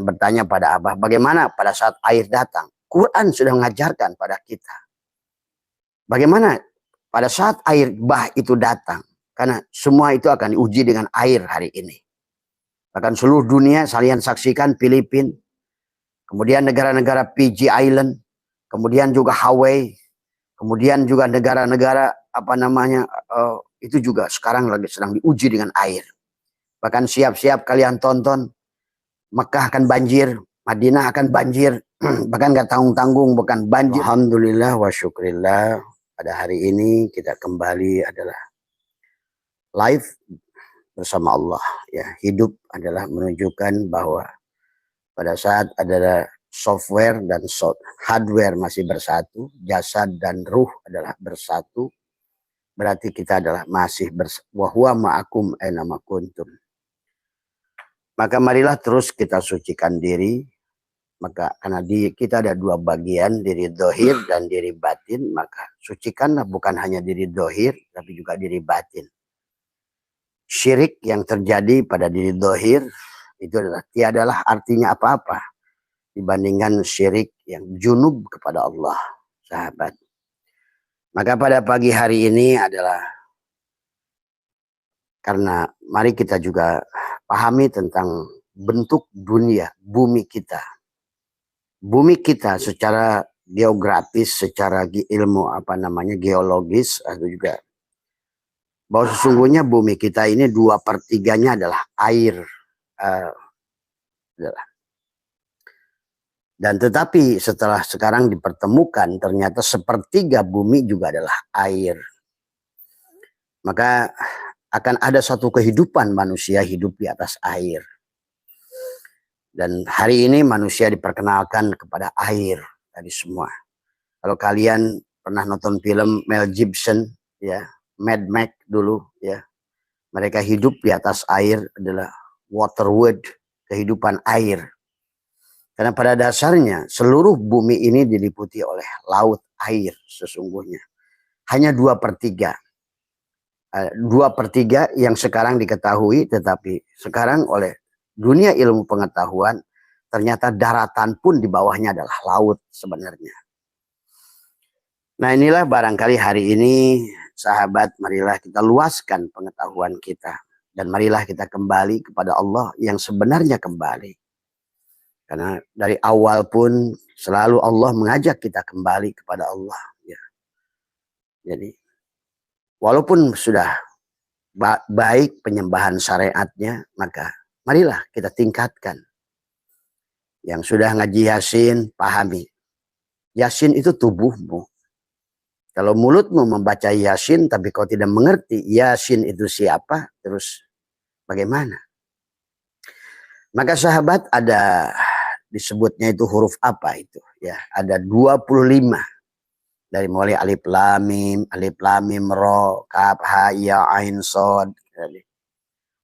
bertanya pada Abah, bagaimana pada saat air datang? Quran sudah mengajarkan pada kita. Bagaimana pada saat air bah itu datang? Karena semua itu akan diuji dengan air hari ini. Bahkan seluruh dunia kalian saksikan Filipina, kemudian negara-negara Fiji Island, kemudian juga Hawaii, kemudian juga negara-negara itu juga sekarang lagi sedang diuji dengan air. Bahkan siap-siap kalian tonton, Mekah akan banjir, Madinah akan banjir, bahkan gak tanggung-tanggung, bukan banjir. Alhamdulillah wa syukrillah, pada hari ini kita kembali adalah live bersama Allah. Ya, hidup adalah menunjukkan bahwa pada saat adalah software dan hardware masih bersatu, jasad dan ruh adalah bersatu, berarti kita adalah masih wa huwa ma'akum aina ma kuntum. Maka marilah terus kita sucikan diri. Maka karena kita ada dua bagian, diri dohir dan diri batin, maka sucikanlah bukan hanya diri dohir, tapi juga diri batin. Syirik yang terjadi pada diri dohir itu adalah tiadalah artinya apa-apa dibandingkan syirik yang junub kepada Allah, sahabat. Maka pada pagi hari ini adalah karena mari kita juga pahami tentang bentuk dunia, bumi kita. Bumi kita secara geografis, secara ilmu geologis, atau juga bahwa sesungguhnya bumi kita ini 2/3-nya adalah air. Dan tetapi setelah sekarang dipertemukan ternyata 1/3 bumi juga adalah air. Maka akan ada satu kehidupan manusia hidup di atas air. Dan hari ini manusia diperkenalkan kepada air tadi semua. Kalau kalian pernah nonton film Mel Gibson, ya, Mad Max dulu, ya, mereka hidup di atas air adalah waterworld, kehidupan air. Karena pada dasarnya seluruh bumi ini diliputi oleh laut air sesungguhnya. Hanya 2/3. 2/3 yang sekarang diketahui, tetapi sekarang oleh dunia ilmu pengetahuan ternyata daratan pun di bawahnya adalah laut sebenarnya. Nah, inilah barangkali hari ini sahabat, marilah kita luaskan pengetahuan kita dan marilah kita kembali kepada Allah yang sebenarnya kembali. Karena dari awal pun selalu Allah mengajak kita kembali kepada Allah, ya. Jadi walaupun sudah baik penyembahan syariatnya, maka marilah kita tingkatkan. Yang sudah ngaji Yasin, pahami. Yasin itu tubuhmu. Kalau mulutmu membaca Yasin, tapi kau tidak mengerti Yasin itu siapa, terus bagaimana? Maka sahabat ada disebutnya itu huruf apa itu? Ya, ada 25. Dari mulai alif lam mim, ro, kaf, ha, ya, ain, sod,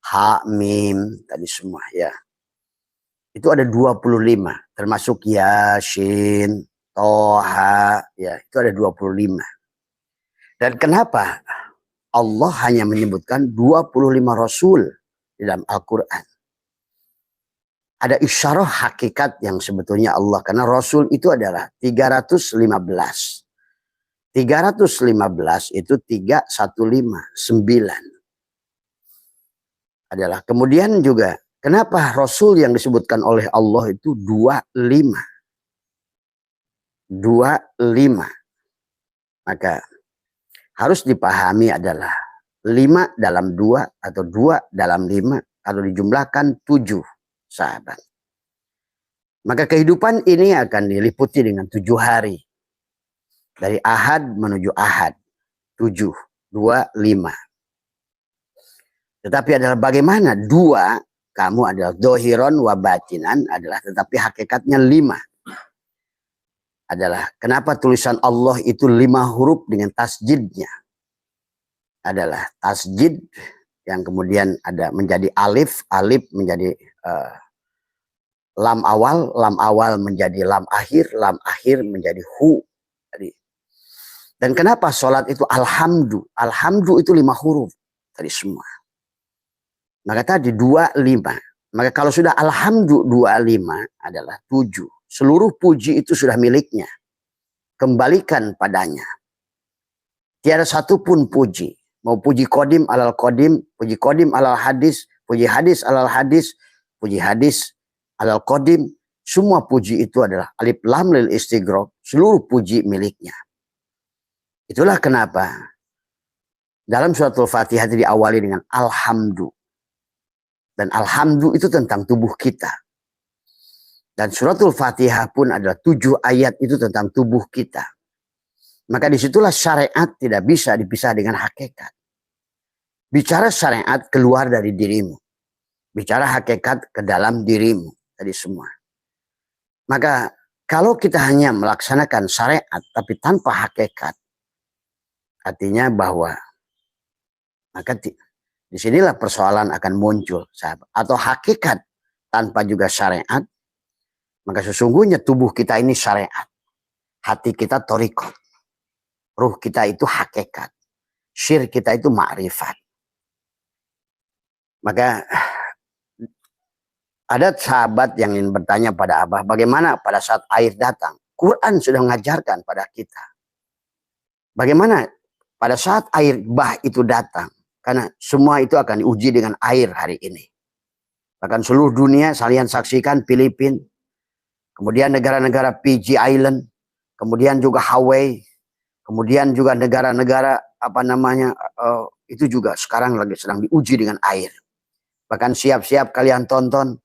ha, mim, tadi semua, ya. Itu ada 25, termasuk Yasin, Toha, ya, itu ada 25. Dan kenapa Allah hanya menyebutkan 25 Rasul di dalam Al-Quran? Ada isyarah hakikat yang sebetulnya Allah, karena Rasul itu adalah 315. 315 itu 315, 9. Adalah kemudian juga kenapa Rasul yang disebutkan oleh Allah itu 25? 25. Maka harus dipahami adalah 5 dalam 2 atau 2 dalam 5 kalau dijumlahkan 7, sahabat. Maka kehidupan ini akan diliputi dengan 7 hari. Dari Ahad menuju Ahad. 7, 2, 5. Tetapi adalah bagaimana 2, kamu adalah dohiron wa batinan adalah, tetapi hakikatnya 5. Adalah kenapa tulisan Allah itu 5 huruf dengan tasjidnya. Adalah tasjid yang kemudian ada menjadi alif, alif menjadi lam awal menjadi lam akhir menjadi hu. Dan kenapa sholat itu alhamdu? Alhamdu itu 5 huruf tadi semua. Maka tadi 2, 5. Maka kalau sudah alhamdulillah 25 adalah 7. Seluruh puji itu sudah miliknya. Kembalikan padanya. Tiada satupun puji. Mau puji kodim alal kodim, puji kodim alal hadis, puji hadis alal hadis, puji hadis alal kodim. Semua puji itu adalah alif lam lil istighraq. Seluruh puji miliknya. Itulah kenapa dalam suratul Fatihah diawali dengan alhamdu. Dan alhamdu itu tentang tubuh kita. Dan suratul Fatihah pun adalah 7 ayat itu tentang tubuh kita. Maka disitulah syariat tidak bisa dipisah dengan hakikat. Bicara syariat keluar dari dirimu. Bicara hakikat ke dalam dirimu. Tadi semua. Maka kalau kita hanya melaksanakan syariat tapi tanpa hakikat. Artinya bahwa maka disinilah persoalan akan muncul, sahabat. Atau hakikat tanpa juga syariat, maka sesungguhnya tubuh kita ini syariat. Hati kita thariqat. Ruh kita itu hakikat. Syir kita itu ma'rifat. Maka ada sahabat yang ingin bertanya pada Abah, bagaimana pada saat air datang? Quran sudah mengajarkan pada kita. Bagaimana pada saat air bah itu datang? Karena semua itu akan diuji dengan air hari ini. Bahkan seluruh dunia kalian saksikan Filipina, kemudian negara-negara Fiji Island, kemudian juga Hawaii, kemudian juga negara-negara itu juga sekarang lagi sedang diuji dengan air. Bahkan siap-siap kalian tonton,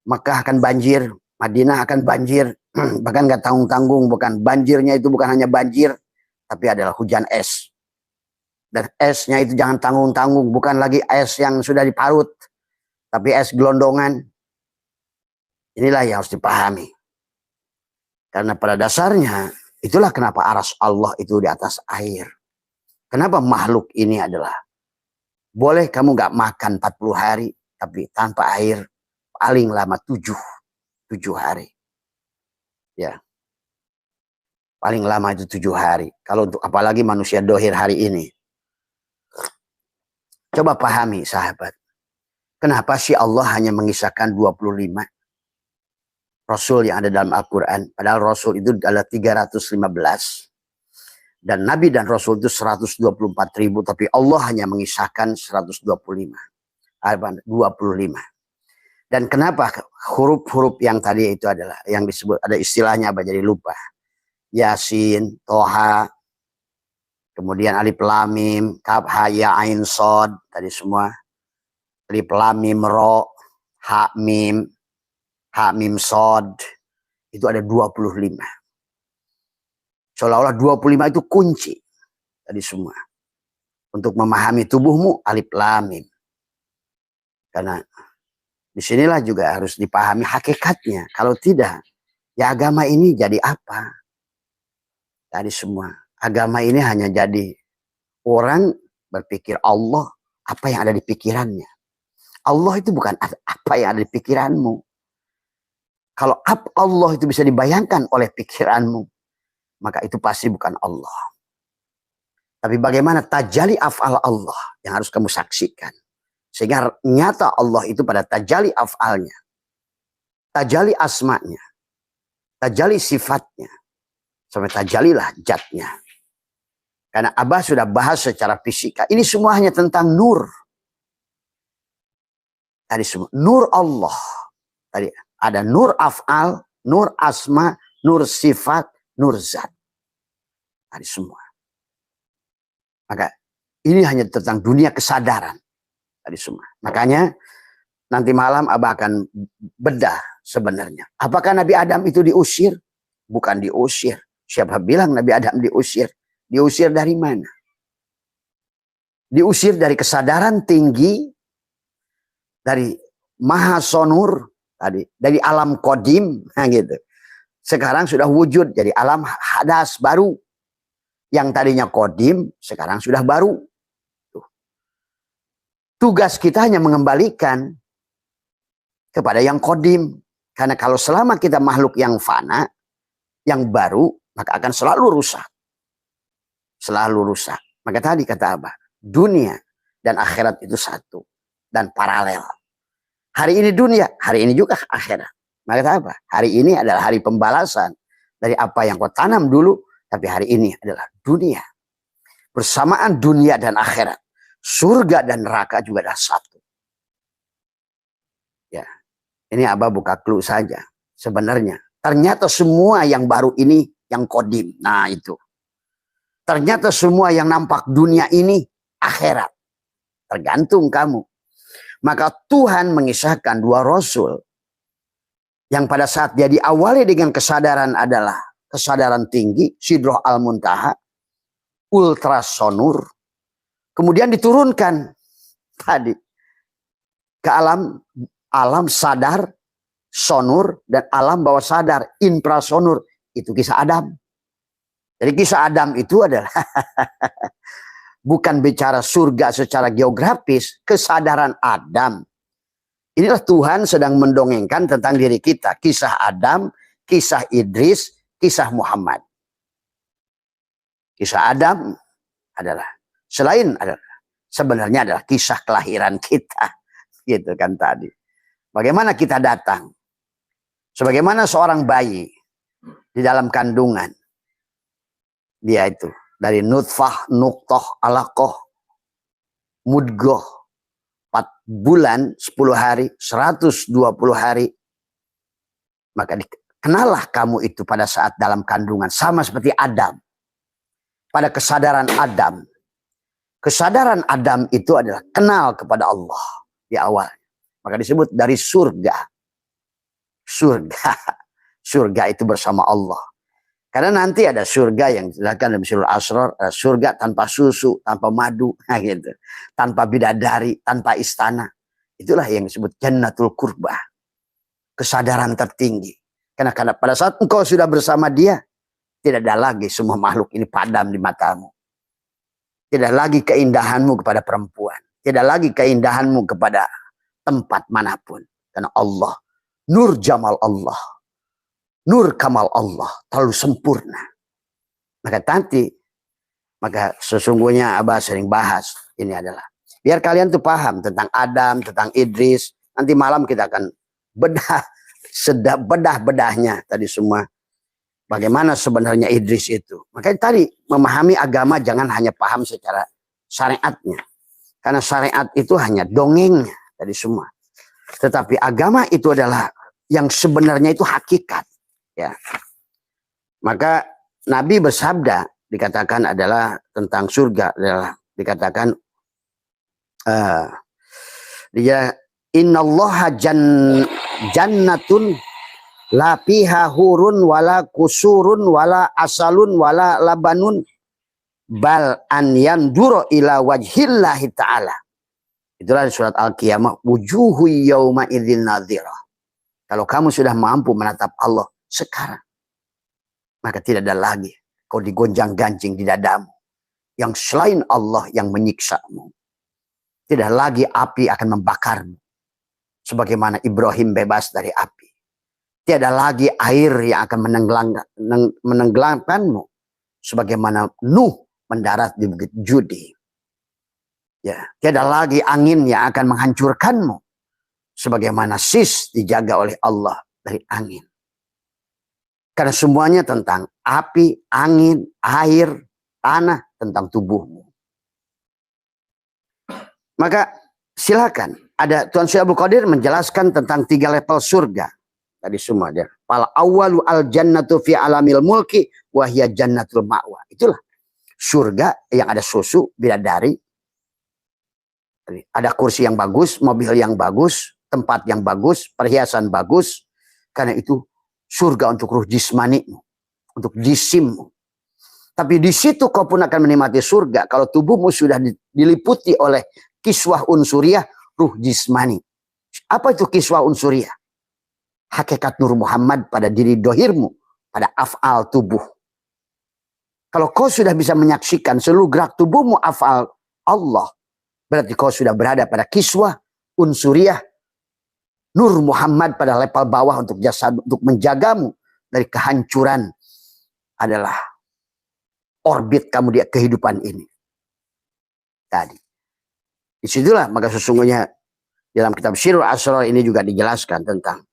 Makkah akan banjir, Madinah akan banjir, bahkan gak tanggung-tanggung, bukan banjirnya itu bukan hanya banjir, tapi adalah hujan es. Dan esnya itu jangan tanggung-tanggung, bukan lagi es yang sudah diparut, tapi es gelondongan. Inilah yang harus dipahami. Karena pada dasarnya, itulah kenapa aras Allah itu di atas air. Kenapa makhluk ini adalah, boleh kamu gak makan 40 hari, tapi tanpa air, paling lama 7 hari. Ya. Paling lama itu 7 hari. Kalau untuk apalagi manusia dohir hari ini. Coba pahami sahabat. Kenapa sih Allah hanya mengisahkan 25 Rasul yang ada dalam Al-Quran. Padahal Rasul itu adalah 315. Dan Nabi dan Rasul itu 124.000. Tapi Allah hanya mengisahkan 125. 25. Dan kenapa huruf-huruf yang tadi itu adalah yang disebut, ada istilahnya apa jadi lupa. Yasin, Toha, kemudian alif lam mim, kaf ha ya ain shad, tadi semua. Alif lam mim ro, ha mim shad, itu ada 25. Seolah-olah 25 itu kunci tadi semua. Untuk memahami tubuhmu alif lam mim. Karena disinilah juga harus dipahami hakikatnya. Kalau tidak, ya agama ini jadi apa? Tadi semua. Agama ini hanya jadi orang berpikir Allah apa yang ada di pikirannya. Allah itu bukan apa yang ada di pikiranmu. Kalau Allah itu bisa dibayangkan oleh pikiranmu, maka itu pasti bukan Allah. Tapi bagaimana tajali af'al Allah yang harus kamu saksikan. Sehingga nyata Allah itu pada tajali af'alnya. Tajali asma'nya. Tajali sifatnya. Sampai tajalilah zatnya. Karena Abah sudah bahas secara fisika. Ini semua hanya tentang nur. Tadi semua. Nur Allah. Tadi ada nur af'al, nur asma, nur sifat, nur zat. Tadi semua. Maka ini hanya tentang dunia kesadaran. Tadi semua. Makanya nanti malam Abah akan bedah sebenarnya. Apakah Nabi Adam itu diusir? Bukan diusir. Siapa bilang Nabi Adam diusir? Diusir dari mana? Diusir dari kesadaran tinggi, dari maha sonur, tadi dari alam kodim, nah gitu. Sekarang sudah wujud jadi alam hadas baru. Yang tadinya kodim, sekarang sudah baru. Tuh. Tugas kita hanya mengembalikan kepada yang kodim. Karena kalau selama kita makhluk yang fana, yang baru, maka akan selalu rusak. Selalu rusak. Maka tadi kata Abah, dunia dan akhirat itu satu. Dan paralel. Hari ini dunia, hari ini juga akhirat. Maka apa? Hari ini adalah hari pembalasan dari apa yang kau tanam dulu, tapi hari ini adalah dunia. Bersamaan dunia dan akhirat. Surga dan neraka juga adalah satu. Ya, ini Abah buka clue saja. Sebenarnya, ternyata semua yang baru ini yang kodim. Nah itu. Ternyata semua yang nampak dunia ini akhirat. Tergantung kamu. Maka Tuhan mengisahkan dua rasul yang pada saat dia diawali dengan kesadaran adalah kesadaran tinggi, Sidroh Al-Muntaha, ultrasonur, kemudian diturunkan tadi ke alam sadar, sonur, dan alam bawah sadar, infrasonur. Itu kisah Adam. Jadi kisah Adam itu adalah bukan bicara surga secara geografis, kesadaran Adam. Inilah Tuhan sedang mendongengkan tentang diri kita. Kisah Adam, kisah Idris, kisah Muhammad. Kisah Adam adalah, sebenarnya adalah kisah kelahiran kita. Gitu kan tadi. Bagaimana kita datang. Sebagaimana seorang bayi di dalam kandungan. Dia itu. Dari nutfah, nuktoh, alaqoh, mudgoh, 4 bulan, 10 hari, 120 hari. Maka kenallah kamu itu pada saat dalam kandungan. Sama seperti Adam. Pada kesadaran Adam. Kesadaran Adam itu adalah kenal kepada Allah di awal. Maka disebut dari surga. Surga. Surga itu bersama Allah. Karena nanti ada surga yang dijelaskan dalam Surah Asrar, surga tanpa susu, tanpa madu, gitu. Tanpa bidadari, tanpa istana. Itulah yang disebut Jannatul Qurbah. Kesadaran tertinggi. Karena pada saat engkau sudah bersama dia, tidak ada lagi semua makhluk ini padam di matamu. Tidak lagi keindahanmu kepada perempuan. Tidak lagi keindahanmu kepada tempat manapun. Karena Allah, nur jamal Allah. Nur kamal Allah terlalu sempurna. Maka sesungguhnya Abah sering bahas ini adalah biar kalian tuh paham tentang Adam, tentang Idris. Nanti malam kita akan bedah-bedahnya tadi semua. Bagaimana sebenarnya Idris itu. Makanya tadi memahami agama jangan hanya paham secara syariatnya. Karena syariat itu hanya dongengnya tadi semua. Tetapi agama itu adalah yang sebenarnya itu hakikat. Ya. Maka Nabi bersabda dikatakan adalah tentang surga adalah dikatakan dia innallaha jannatun la fiha hurun wala kusurun wala asalun wala labanun bal an yanduru ila wajhillahi ta'ala. Itulah surat Al-Qiyamah, wujuhu yauma idzin nadhirah. Kalau kamu sudah mampu menatap Allah sekarang, maka tidak ada lagi kau digonjang-ganjing di dadamu yang selain Allah yang menyiksamu. Tidak lagi api akan membakarmu sebagaimana Ibrahim bebas dari api. Tiada lagi air yang akan menenggelamkanmu sebagaimana Nuh mendarat di Bukit Judi. Ya, tiada lagi angin yang akan menghancurkanmu sebagaimana Sis dijaga oleh Allah dari angin. Karena semuanya tentang api, angin, air, tanah, tentang tubuhmu. Maka silakan. Ada Tuan Syekh Abdul Qadir menjelaskan tentang 3 level surga. Tadi semua dia. Fal awwalu al jannatu fi alamil mulki wa hiya jannatul ma'wa. Itulah surga yang ada susu, bidadari. Ada kursi yang bagus, mobil yang bagus, tempat yang bagus, perhiasan bagus. Karena itu surga untuk ruh jismanimu, untuk jisimmu. Tapi di situ kau pun akan menikmati surga kalau tubuhmu sudah diliputi oleh kiswah unsuriyah, ruh jismani. Apa itu kiswah unsuriyah? Hakikat Nur Muhammad pada diri dohirmu, pada af'al tubuh. Kalau kau sudah bisa menyaksikan seluruh gerak tubuhmu af'al Allah, berarti kau sudah berada pada kiswah unsuriyah, Nur Muhammad pada level bawah untuk jasad, untuk menjagamu dari kehancuran adalah orbit kamu di kehidupan ini. Tadi. Disitulah maka sesungguhnya Dalam kitab Syirul Asrar ini juga dijelaskan tentang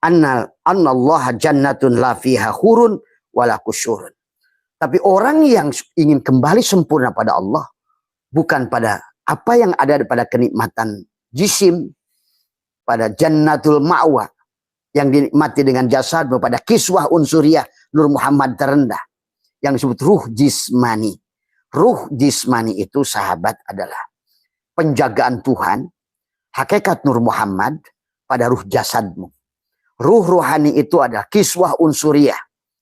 annallaha jannatun la fiha khurun wala kusyurun. Tapi orang yang ingin kembali sempurna pada Allah, bukan pada apa yang ada pada kenikmatan jisim, pada jannatul ma'wa, yang dinikmati dengan jasad, pada kiswah unsuriyah Nur Muhammad terendah, yang disebut ruh jismani. Ruh jismani itu sahabat adalah penjagaan Tuhan, hakikat Nur Muhammad pada ruh jasadmu. Ruh rohani itu adalah kiswah unsuriyah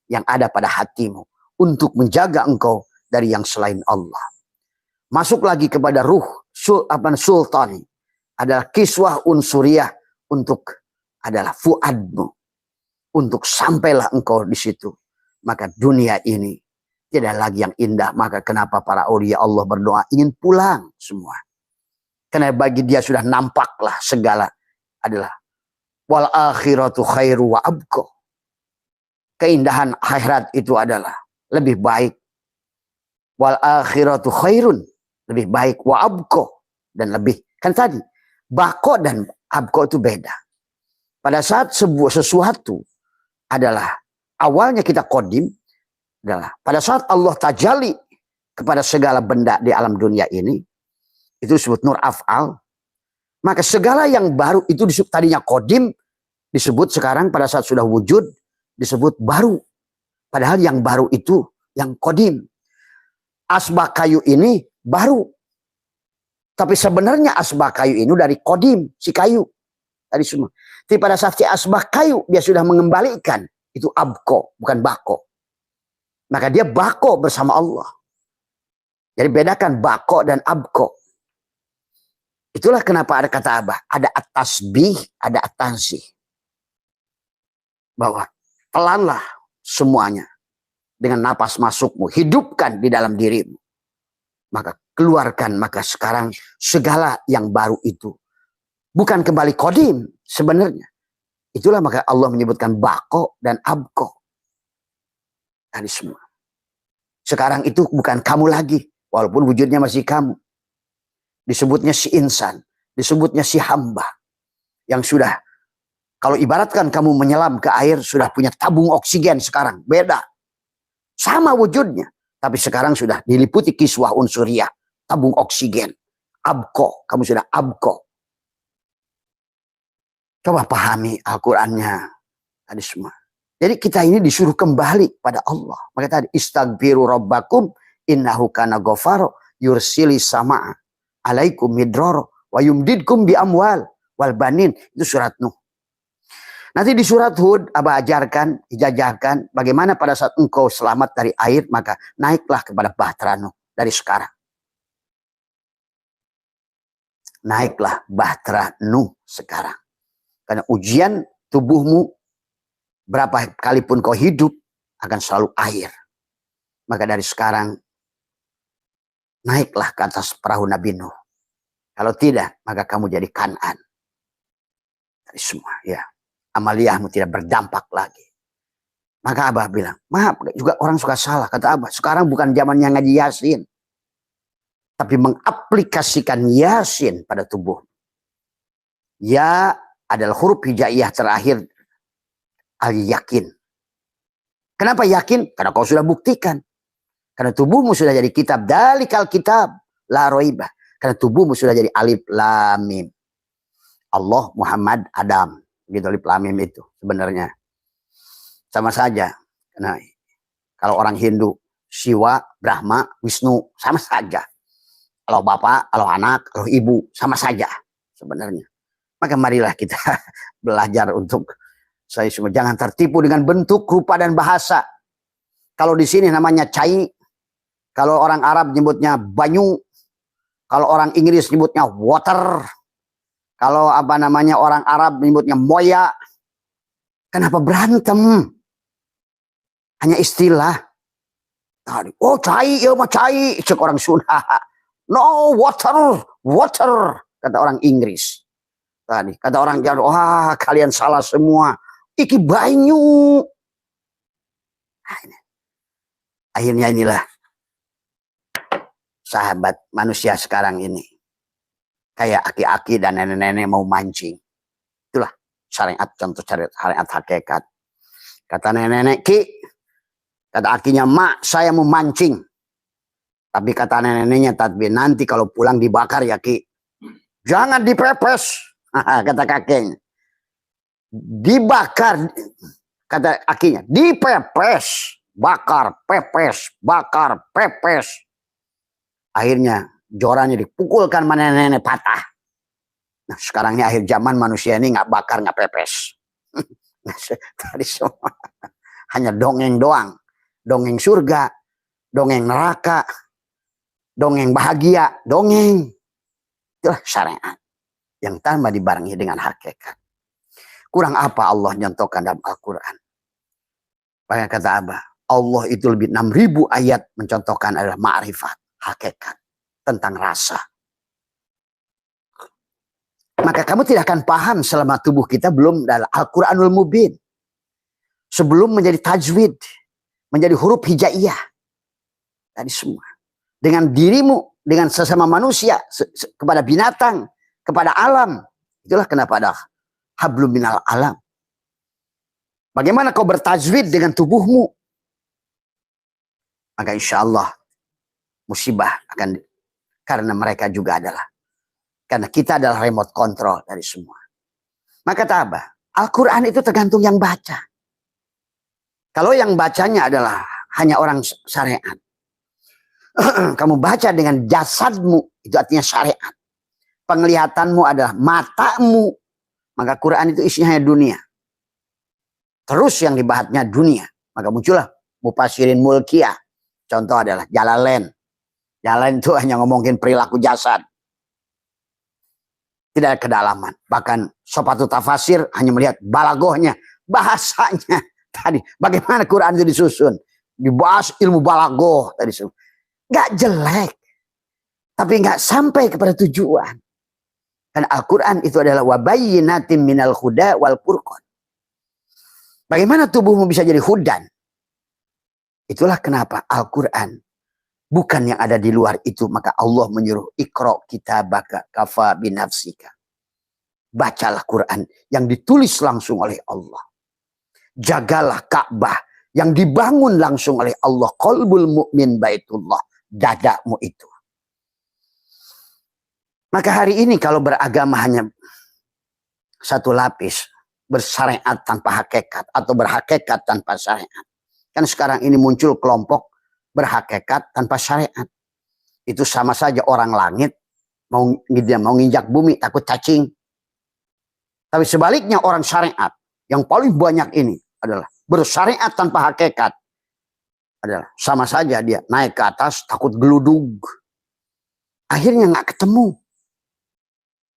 yang ada pada hatimu untuk menjaga engkau dari yang selain Allah. Masuk lagi kepada ruh sultani, adalah kiswah unsuriyah untuk adalah fuadmu, untuk sampailah engkau di situ. Maka dunia ini tidak lagi yang indah. Maka kenapa para aulia Allah berdoa ingin pulang semua? Karena bagi dia sudah nampaklah segala adalah wal akhiratu khairu wa abqa. Keindahan akhirat itu adalah lebih baik. Wal akhiratu khairun, lebih baik, wa abqa, dan lebih. Kan tadi bako dan abqa itu beda. Pada saat sesuatu adalah awalnya kita kodim, adalah pada saat Allah tajali kepada segala benda di alam dunia ini, itu disebut nur af'al. Maka segala yang baru itu disebut tadinya kodim, disebut sekarang pada saat sudah wujud disebut baru. Padahal yang baru itu yang kodim. Asbak kayu ini baru. Tapi sebenarnya asbak kayu ini dari kodim, si kayu. Tadi semua. Tapi pada saat si asbak kayu dia sudah mengembalikan, itu abko, bukan bako. Maka dia bako bersama Allah. Jadi bedakan bako dan abko. Itulah kenapa ada kata apa? Ada at-tasbih, ada at-tansih. Bahwa telanlah semuanya dengan napas masukmu, hidupkan di dalam dirimu. Maka keluarkan, maka sekarang segala yang baru itu bukan kembali kodim sebenarnya. Itulah maka Allah menyebutkan bako dan abko. Tadi semua. Sekarang itu bukan kamu lagi, walaupun wujudnya masih kamu. Disebutnya si insan, disebutnya si hamba. Yang sudah, kalau ibaratkan kamu menyelam ke air, sudah punya tabung oksigen sekarang. Beda. Sama wujudnya. Tapi sekarang sudah diliputi kiswah unsuriyah. Tabung oksigen. Abko. Kamu sudah abko. Coba pahami Al-Qurannya. Tadi semua. Jadi kita ini disuruh kembali pada Allah. Maka tadi, istaghfiru rabbakum innahu kana ghafaro yursili sama'a alaikum midroro wa yumdidkum bi amwal wal banin. Itu surat Nuh. Nanti di surat Hud Abah ajarkan, ijajahkan bagaimana pada saat engkau selamat dari air, maka naiklah kepada bahtera Nuh dari sekarang. Naiklah bahtera Nuh sekarang. Karena ujian tubuhmu berapa kali pun kau hidup akan selalu air. Maka dari sekarang naiklah ke atas perahu Nabi Nuh. Kalau tidak, maka kamu jadi Kan'an. Dari semua, ya. Amaliyahmu tidak berdampak lagi. Maka Abah bilang, maaf, juga orang suka salah. Kata Abah, sekarang bukan zamannya ngaji Yasin. Tapi mengaplikasikan Yasin pada tubuh. Ya adalah huruf hijaiyah terakhir al-yakin. Kenapa yakin? Karena kau sudah buktikan. Karena tubuhmu sudah jadi kitab. Dalikal kitab. La roibah. Karena tubuhmu sudah jadi alif lam mim. Allah, Muhammad, Adam. Gitu alif lam mim itu sebenarnya. Sama saja. Nah, kalau orang Hindu, Siwa, Brahma, Wisnu, sama saja. Kalau bapak, kalau anak, kalau ibu, sama saja sebenarnya. Maka marilah kita belajar untuk saya semua jangan tertipu dengan bentuk, rupa dan bahasa. Kalau di sini namanya cai, kalau orang Arab nyebutnya banyu, kalau orang Inggris nyebutnya water, kalau apa namanya orang Arab nyebutnya moya. Kenapa berantem? Hanya istilah. Oh cai, ya mah cai, cek orang Sunda. No water, water, kata orang Inggris. Tadi kata orang Jawa, wah kalian salah semua. Iki banyu. Akhirnya inilah sahabat manusia sekarang ini. Kayak aki-aki dan nenek-nenek mau mancing. Itulah syariat, contoh syariat hakikat. Kata nenek-nenek, Ki, kata akinya, Mak, saya mau mancing. Tapi kata nenek-neneknya, tapi nanti kalau pulang dibakar ya, Ki. Jangan dipepes, kata kakeknya. Dibakar, kata akinya, dipepes, bakar, pepes, bakar, pepes. Akhirnya jorannya dipukulkan mana nenek patah. Nah sekarang ini akhir zaman manusia ini nggak bakar, nggak pepes. Tadi semua hanya dongeng doang. Dongeng surga, dongeng neraka, dongeng bahagia, dongeng. Itulah syariat yang tanpa dibarengi dengan hakikat. Kurang apa Allah nyontohkan dalam Al-Quran? Banyak kata Abah, Allah itu lebih 6.000 ayat mencontohkan adalah ma'rifat, hakikat, tentang rasa. Maka kamu tidak akan paham selama tubuh kita belum dalam Al-Quranul Mubin. Sebelum menjadi tajwid, menjadi huruf hijaiyah. Tadi semua. Dengan dirimu, dengan sesama manusia, kepada binatang, kepada alam. Itulah kenapa ada hablum minal alam. Bagaimana kau bertajwid dengan tubuhmu? Maka insya Allah musibah akan, karena mereka juga adalah, karena kita adalah remote control dari semua. Maka kata Abah, Al-Quran itu tergantung yang baca. Kalau yang bacanya adalah hanya orang syariat, kamu baca dengan jasadmu, itu artinya syariat. Penglihatanmu adalah matamu, maka Quran itu isinya hanya dunia. Terus yang dibahasnya dunia, maka muncullah Mufasirin Mulkiyah. Contoh adalah Jalalain. Jalalain itu hanya ngomongin perilaku jasad. Tidak ada kedalaman. Bahkan Sofatu Tafasir hanya melihat balagohnya, bahasanya. Tadi bagaimana Quran itu disusun? Dibahas ilmu balagoh tadi. Gak jelek. Tapi gak sampai kepada tujuan. Karena Al-Quran itu adalah wabayyinatin minal huda wal furqan. Bagaimana tubuhmu bisa jadi hudan? Itulah kenapa Al-Quran bukan yang ada di luar itu. Maka Allah menyuruh Iqra kitabaka kafa binafsika. Bacalah Quran yang ditulis langsung oleh Allah. Jagalah Ka'bah yang dibangun langsung oleh Allah. Qalbul mu'min baitullah. Dadamu itu. Maka hari ini kalau beragama hanya satu lapis, bersyariat tanpa hakikat, atau berhakikat tanpa syariat. Kan sekarang ini muncul kelompok berhakikat tanpa syariat. Itu sama saja orang langit mau nginjak bumi takut cacing. Tapi sebaliknya orang syariat yang paling banyak ini adalah bersyariat tanpa hakikat. Adalah sama saja dia naik ke atas takut geludug. Akhirnya nggak ketemu.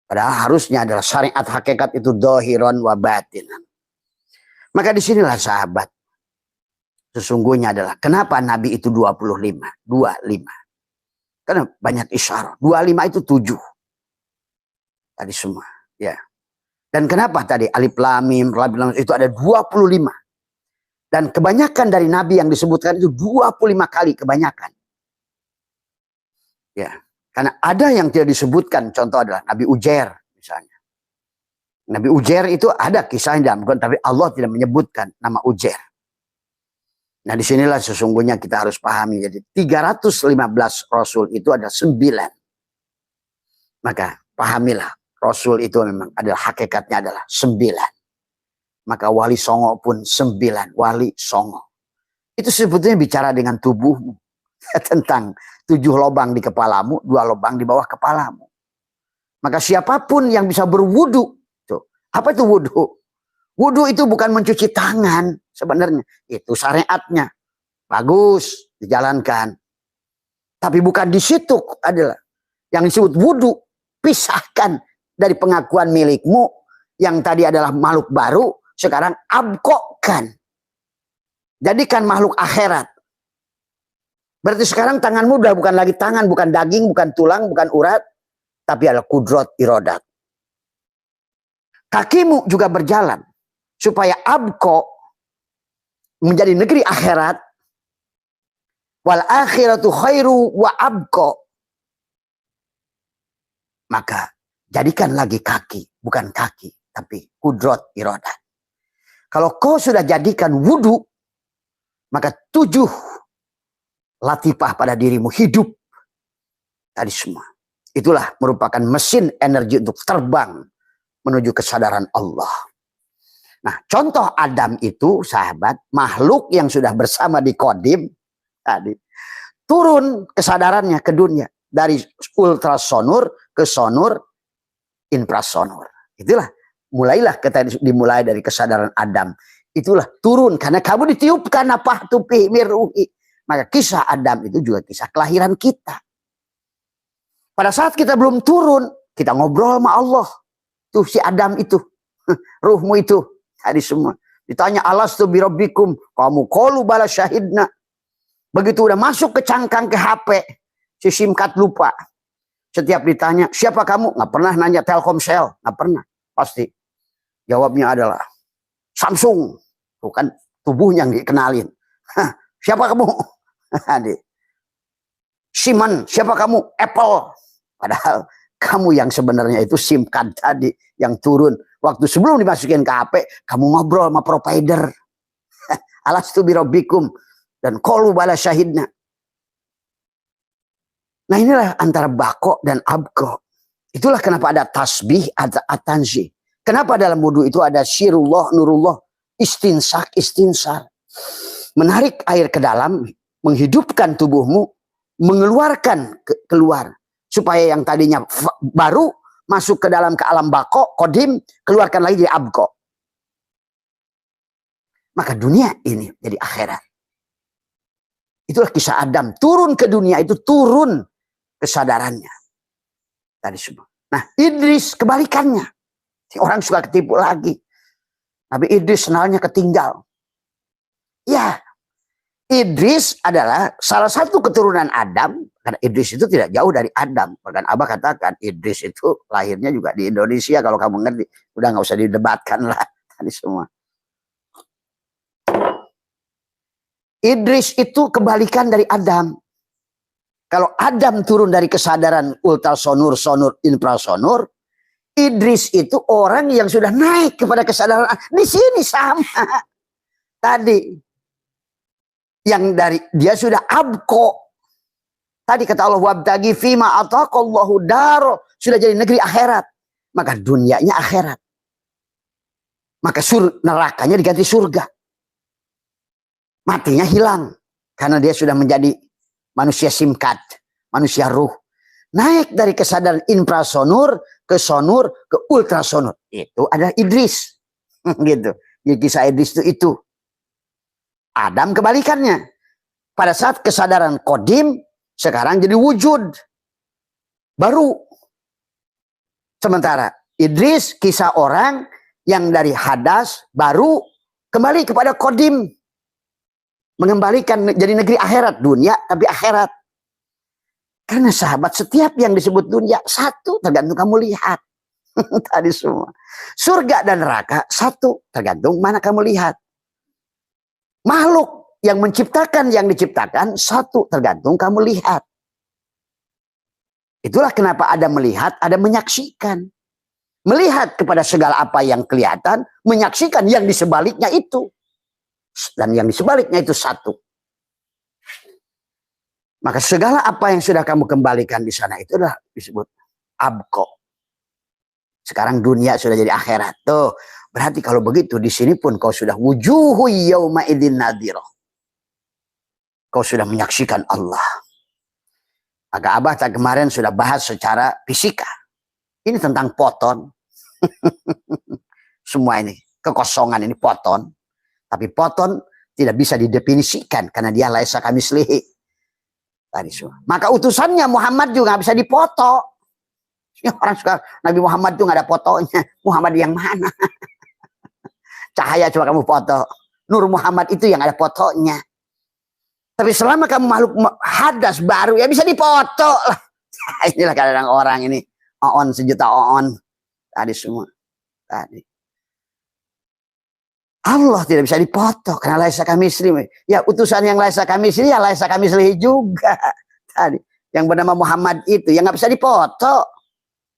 Padahal harusnya adalah syariat hakikat itu dohiron wa batinan. Maka disinilah sahabat. Sesungguhnya adalah kenapa Nabi itu 25. Karena banyak isyarat. 25 itu 7. Tadi semua. Ya. Dan kenapa tadi alif lam mim itu ada 25. Dan kebanyakan dari Nabi yang disebutkan itu 25 kali kebanyakan. Ya. Karena ada yang tidak disebutkan, contoh adalah Nabi Ujair misalnya. Nabi Ujair itu ada kisahnya dalam Quran, tapi Allah tidak menyebutkan nama Ujair. Nah disinilah sesungguhnya kita harus pahami. Jadi 315 Rasul itu ada 9. Maka pahamilah Rasul itu memang adalah hakikatnya adalah 9. Maka Wali Songo pun 9. Wali Songo. Itu sebetulnya bicara dengan tubuhmu. Tentang 7 lubang di kepalamu, 2 lubang di bawah kepalamu. Maka siapapun yang bisa berwudu, tuh, apa itu wudu? Wudu itu bukan mencuci tangan sebenarnya, itu syariatnya. Bagus dijalankan. Tapi bukan di situ adalah yang disebut wudu. Pisahkan dari pengakuan milikmu yang tadi adalah makhluk baru, sekarang abkokkan. Jadikan makhluk akhirat. Berarti sekarang tanganmu udah bukan lagi tangan, bukan daging, bukan tulang, bukan urat, tapi adalah kudrat irodat. Kakimu juga berjalan supaya abko menjadi negeri akhirat. Wal akhiratu khairu wa abko. Maka jadikan lagi kaki, bukan kaki, tapi kudrot iradah. Kalau kau sudah jadikan wudhu, maka 7 latifah pada dirimu hidup. Tadi semua. Itulah merupakan mesin energi untuk terbang menuju kesadaran Allah. Nah, contoh Adam itu, sahabat, makhluk yang sudah bersama di Qadim tadi, turun kesadarannya ke dunia dari ultrasonur ke sonur infrasonur. Itulah mulailah kita dimulai dari kesadaran Adam. Itulah turun karena kamu ditiupkan apa tupi miruhi. Maka kisah Adam itu juga kisah kelahiran kita. Pada saat kita belum turun, kita ngobrol sama Allah. Tuh si Adam itu, ruhmu itu. Tadi semua. Ditanya alastu birabbikum, kamu qalu bala syahidna. Begitu udah masuk ke cangkang ke HP, si SIM card lupa. Setiap ditanya, siapa kamu? Nggak pernah nanya Telkomsel, nggak pernah. Pasti. Jawabnya adalah Samsung. Bukan tubuhnya yang dikenalin. Siapa kamu? Simon, siapa kamu? Apple. Padahal kamu yang sebenarnya itu SIM card tadi yang turun. Waktu sebelum dimasukin ke HP, kamu ngobrol sama provider. Alastu birabbikum. Dan qalu bala syahidna. Nah inilah antara bako dan abko. Itulah kenapa ada tasbih, ada atanzih. Kenapa dalam wudhu itu ada syirullah, nurullah, istinsak, istinsar. Menarik air ke dalam, menghidupkan tubuhmu, mengeluarkan keluar. Supaya yang tadinya baru masuk ke dalam ke alam bako, kodim, keluarkan lagi di abko. Maka dunia ini jadi akhirat. Itulah kisah Adam. Turun ke dunia itu turun kesadarannya. Tadi semua. Nah Idris kebalikannya. Orang suka ketipu lagi. Nabi Idris senalnya ketinggal. Ya. Idris adalah salah satu keturunan Adam. Karena Idris itu tidak jauh dari Adam. Bahkan Abah katakan Idris itu lahirnya juga di Indonesia. Kalau kamu ngerti. Udah gak usah didebatkan lah. Tadi semua. Idris itu kebalikan dari Adam. Kalau Adam turun dari kesadaran ultrasonur, sonur, infrasonur. Idris itu orang yang sudah naik kepada kesadaran. Di sini sama. Tadi. Yang dari dia sudah abko. Tadi kata Allah wabtagi fima ataqallahu daro. Sudah jadi negeri akhirat. Maka dunianya akhirat. Maka nerakanya diganti surga. Matinya hilang. Karena dia sudah menjadi manusia simkat. Manusia ruh. Naik dari kesadaran infrasonur ke sonur ke ultrasonur. Itu ada Idris. Gitu. Jadi kisah Idris itu. Adam kebalikannya. Pada saat kesadaran kodim, sekarang jadi wujud. Baru. Sementara Idris kisah orang yang dari hadas baru kembali kepada kodim. Mengembalikan jadi negeri akhirat. Dunia tapi akhirat. Karena sahabat setiap yang disebut dunia satu tergantung kamu lihat. Tadi semua. Surga dan neraka satu tergantung mana kamu lihat. Makhluk yang menciptakan yang diciptakan satu tergantung kamu lihat. Itulah kenapa ada melihat, ada menyaksikan. Melihat kepada segala apa yang kelihatan, menyaksikan yang di sebaliknya itu. Dan yang di sebaliknya itu satu. Maka segala apa yang sudah kamu kembalikan di sana itu adalah disebut abko. Sekarang dunia sudah jadi akhirat. Tuh, berarti kalau begitu di sini pun kau sudah wujuhu yauma idzin nadhirah. Kau sudah menyaksikan Allah. Maka Abah tak kemarin sudah bahas secara fisika. Ini tentang poton. Semua ini kekosongan ini poton. Tapi poton tidak bisa didefinisikan karena dia laisa kamislihi. Tadi semua. Maka utusannya Muhammad juga nggak bisa dipoto. Orang suka Nabi Muhammad itu nggak ada fotonya. Muhammad yang mana? Cahaya coba kamu foto. Nur Muhammad itu yang ada fotonya. Tapi selama kamu makhluk hadas baru ya bisa dipoto lah. Inilah kadang orang ini. Oon sejuta oon. Tadi semua. Tadi. Allah tidak bisa dipoto karena laisa kamisli. Ya utusan yang laisa kamisli ya laisa kamisli juga. Tadi yang bernama Muhammad itu yang nggak bisa dipoto.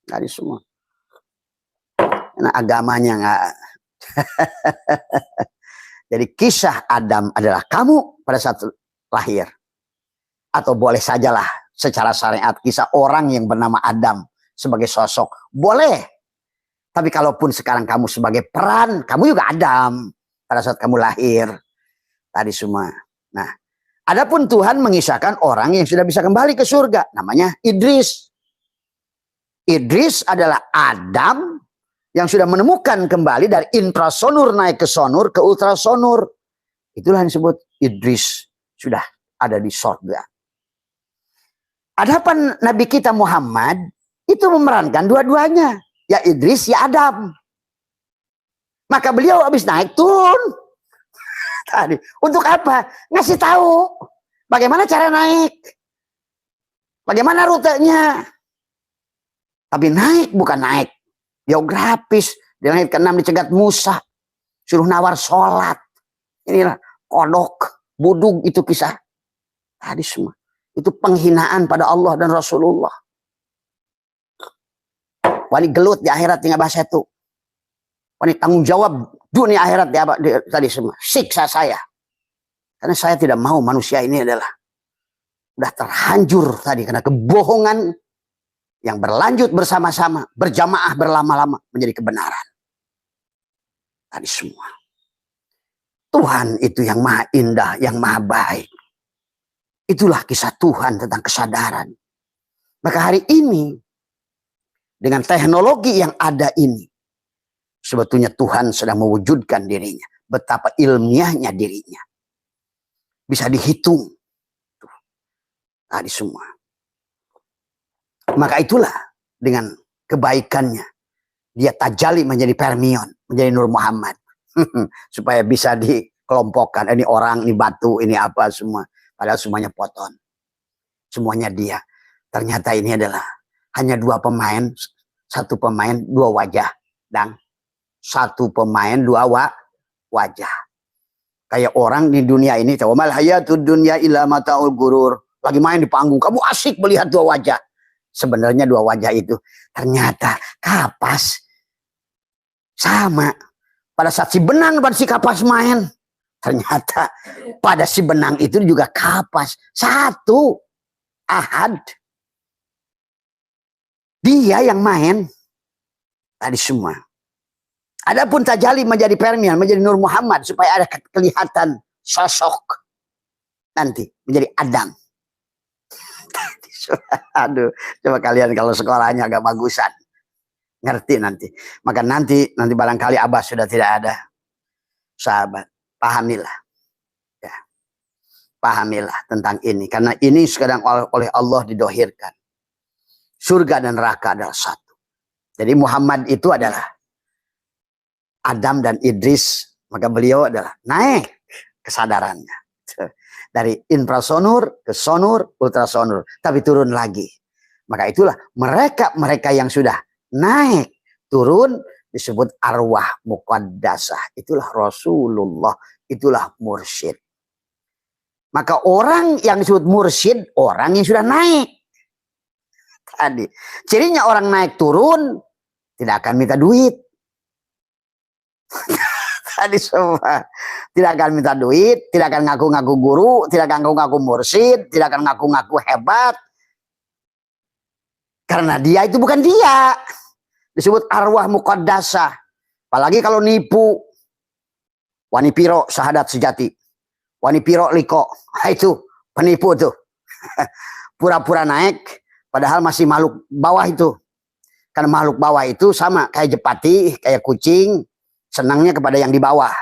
Tadi semua. Karena agamanya nggak. Jadi kisah Adam adalah kamu pada saat lahir. Atau boleh sajalah secara syariat kisah orang yang bernama Adam sebagai sosok. Boleh. Tapi kalaupun sekarang kamu sebagai peran, kamu juga Adam pada saat kamu lahir. Tadi semua. Nah, adapun Tuhan mengisahkan orang yang sudah bisa kembali ke surga. Namanya Idris. Idris adalah Adam yang sudah menemukan kembali dari intrasonur naik ke sonur, ke ultrasonur. Itulah yang disebut Idris. Sudah ada di surga. Adapun Nabi kita Muhammad itu memerankan dua-duanya. Ya Idris, ya Adam. Maka beliau habis naik turun. Tadi. Untuk apa? Ngasih tahu. Bagaimana cara naik. Bagaimana rutenya. Tapi naik bukan naik geografis. Dia naik ke-6 dicegat Musa. Suruh nawar sholat. Inilah kodok, budug itu kisah. Tadi semua. Itu penghinaan pada Allah dan Rasulullah. Wani gelut di akhirat tinggal bahasa itu. Wani tanggung jawab dunia akhirat tadi semua. Siksa saya. Karena saya tidak mau manusia ini adalah udah terhancur tadi karena kebohongan yang berlanjut bersama-sama, berjamaah berlama-lama menjadi kebenaran. Tadi semua. Tuhan itu yang maha indah, yang maha baik. Itulah kisah Tuhan tentang kesadaran. Maka hari ini dengan teknologi yang ada ini, sebetulnya Tuhan sedang mewujudkan dirinya. Betapa ilmiahnya dirinya. Bisa dihitung. Tadi semua. Maka itulah dengan kebaikannya. Dia tajali menjadi Permion. Menjadi Nur Muhammad. Supaya bisa dikelompokkan. Ini orang, ini batu, ini apa semua. Padahal semuanya Poton. Semuanya dia. Ternyata ini adalah hanya dua pemain. Satu pemain, dua wajah. Dan satu pemain, dua wajah. Kayak orang di dunia ini. Wamal hayatud dunya illa mata'ul gurur. Lagi main di panggung. Kamu asik melihat dua wajah. Sebenarnya dua wajah itu. Ternyata kapas. Sama. Pada saat si Benang dan si Kapas main. Ternyata pada si Benang itu juga Kapas. Satu. Ahad. Dia yang main. Tadi semua. Adapun tajali menjadi Permian, menjadi Nur Muhammad. Supaya ada kelihatan sosok. Nanti menjadi Adam. Aduh, coba kalian kalau sekolahnya agak bagusan. Ngerti nanti. Maka nanti barangkali Abah sudah tidak ada. Sahabat, pahamilah. Ya. Pahamilah tentang ini. Karena ini sekarang oleh Allah didohirkan. Surga dan neraka adalah satu. Jadi Muhammad itu adalah Adam dan Idris. Maka beliau adalah naik kesadarannya. Dari infrasonur ke sonur, ultrasonur. Tapi turun lagi. Maka itulah mereka yang sudah naik, turun, disebut arwah muqaddasah. Itulah Rasulullah. Itulah mursyid. Maka orang yang disebut mursyid, orang yang sudah naik. Tadi. Cirinya orang naik turun, tidak akan minta duit. Tadi semua. Tidak akan minta duit, tidak akan ngaku-ngaku guru, tidak akan ngaku-ngaku mursyid, tidak akan ngaku-ngaku hebat. Karena dia itu bukan dia. Disebut arwah muqaddasah. Apalagi kalau nipu. Wani piro sahadat sejati. Wani piro liko. Itu penipu tuh. Pura-pura naik, padahal masih makhluk bawah itu. Karena makhluk bawah itu sama kayak jepati, kayak kucing. Senangnya kepada yang di bawah.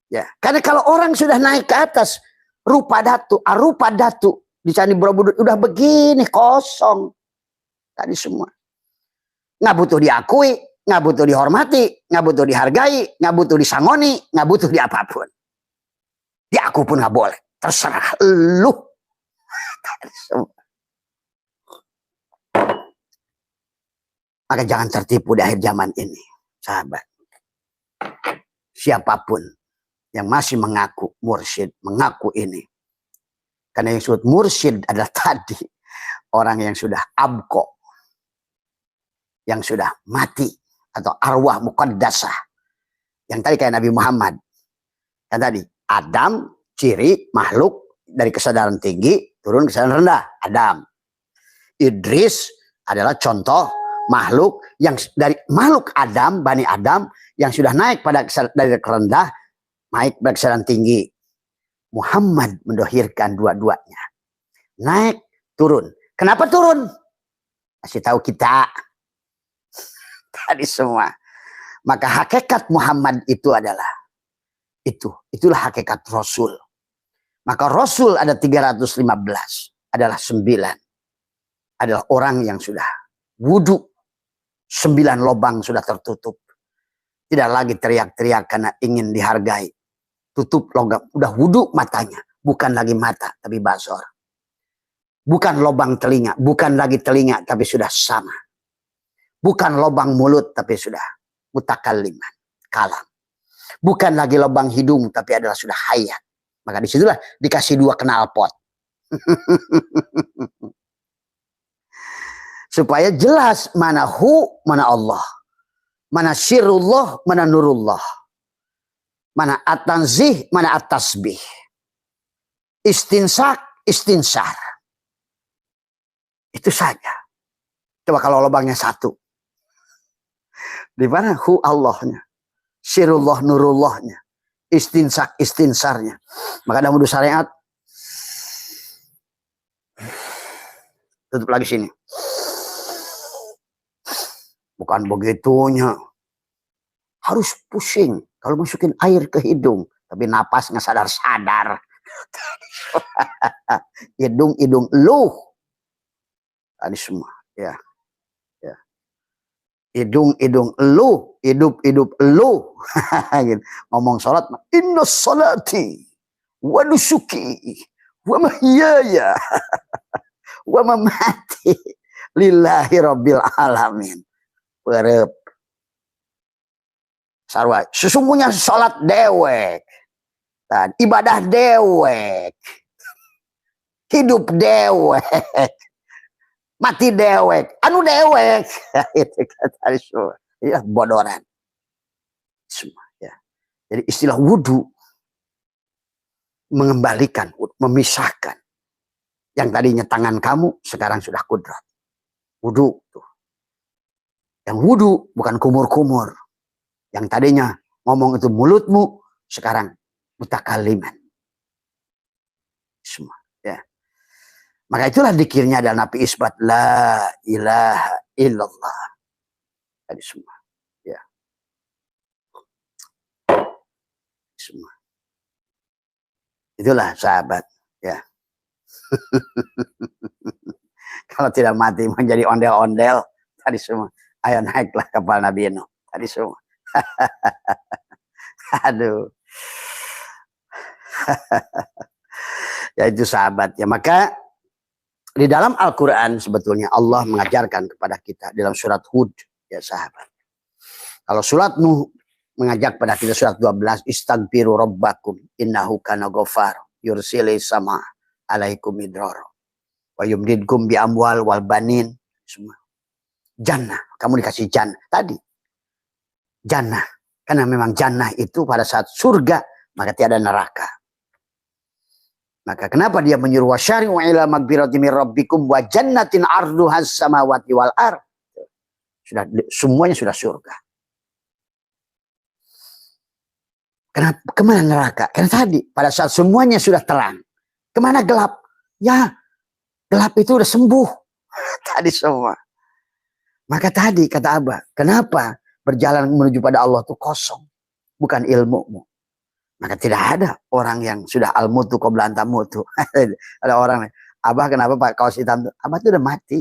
Ya, karena kalau orang sudah naik ke atas, rupa datu, arupa datu di Candi Borobudur udah begini kosong. Tadi semua. Nggak butuh diakui, nggak butuh dihormati, nggak butuh dihargai, nggak butuh disangoni, nggak butuh di apapun. Di aku pun nggak boleh. Terserah lu. Tadi semua. Maka jangan tertipu di akhir zaman ini, sahabat. Siapapun yang masih mengaku mursyid, mengaku ini. Karena yang disebut mursyid adalah tadi orang yang sudah abko, yang sudah mati atau arwah muqaddasah. Yang tadi kayak Nabi Muhammad. Yang tadi Adam, ciri makhluk dari kesadaran tinggi turun kesadaran rendah. Adam. Idris adalah contoh makhluk yang dari makhluk Adam, Bani Adam yang sudah naik pada dari rendah naik pada kesadaran tinggi. Muhammad mendohirkan dua-duanya. Naik, turun. Kenapa turun? Kasih tahu kita. Tadi semua. Maka hakikat Muhammad itu adalah itulah hakikat Rasul. Maka Rasul ada 315, adalah 9. Adalah orang yang sudah wudu, 9 lubang sudah tertutup. Tidak lagi teriak-teriak karena ingin dihargai. Tutup logam, udah wudu matanya, bukan lagi mata tapi basor. Bukan lubang telinga, bukan lagi telinga tapi sudah sama. Bukan lubang mulut tapi sudah mutakalliman, kalam. Bukan lagi lubang hidung tapi adalah sudah hayat. Maka disitulah dikasih 2 knalpot. Supaya jelas mana mana Allah. Mana syirullah, mana nurullah. Mana at-tanzih, mana at-tasbih. Istinsak, istinsar. Itu saja. Coba kalau lubangnya 1. Di mana Allahnya. Syirullah, nurullahnya. Istinsak, istinsarnya. Maka dalam wudhu syariat. Tutup lagi sini. Bukan begitunya. Harus pusing. Kalau masukin air ke hidung. Tapi napas nggak sadar-sadar. Hidung lu. Tadi semua. Ya. Ya. Hidung lu. Hidup lu. Gitu. Ngomong sholat. Inna sholati. Wa nusuki. Wa mahyaya. Wa mamati. Lillahi rabbil alamin. Berep. Sarwa. Sesungguhnya sholat dewek. Dan ibadah dewek. Hidup dewek. Mati dewek. Anu dewek. Itu kata semua. Ya, bodoran. Semua. Ya. Jadi istilah wudu. Mengembalikan. Memisahkan. Yang tadinya tangan kamu. Sekarang sudah kudrat. Wudu. Tuh. Yang wudu bukan kumur-kumur. Yang tadinya ngomong itu mulutmu, sekarang mutakalliman. Semua. Ya. Maka itulah dikirnya adalah Nabi isbat la ilaha illallah. Tadi semua. Ya. Semua. Itulah sahabat. Ya. Kalau tidak mati menjadi ondel-ondel. Tadi semua. Ayo naiklah kapal Nabi Nuh. Tadi semua. Aduh. Ya itu sahabat ya. Maka di dalam Al-Quran sebetulnya Allah mengajarkan kepada kita dalam surat Hud ya sahabat. Kalau surat Nuh mengajak pada kita surat 12 istaghfiru rabbakum innahu kana ghafar yursilis sama alaikum midrara wa yumdidkum bi amwal wal banin semua. Jannah, kamu dikasih jannah tadi. Jannah, karena memang jannah itu pada saat surga maka tiada neraka. Maka kenapa dia menyuruh wasyari'u ila magfirati mir rabbikum wa jannatin arduhas samawati wal ard. Sudah semuanya sudah surga. Kenapa kemana neraka? Karena tadi pada saat semuanya sudah terang. Kemana gelap? Ya, gelap itu udah sembuh. Tadi semua. Maka tadi kata Abah, kenapa berjalan menuju pada Allah itu kosong? Bukan ilmumu. Maka tidak ada orang yang sudah al-mutu qabla an tamutu. Ada orang, Abah kenapa Pak kaos hitam itu? Abah itu udah mati.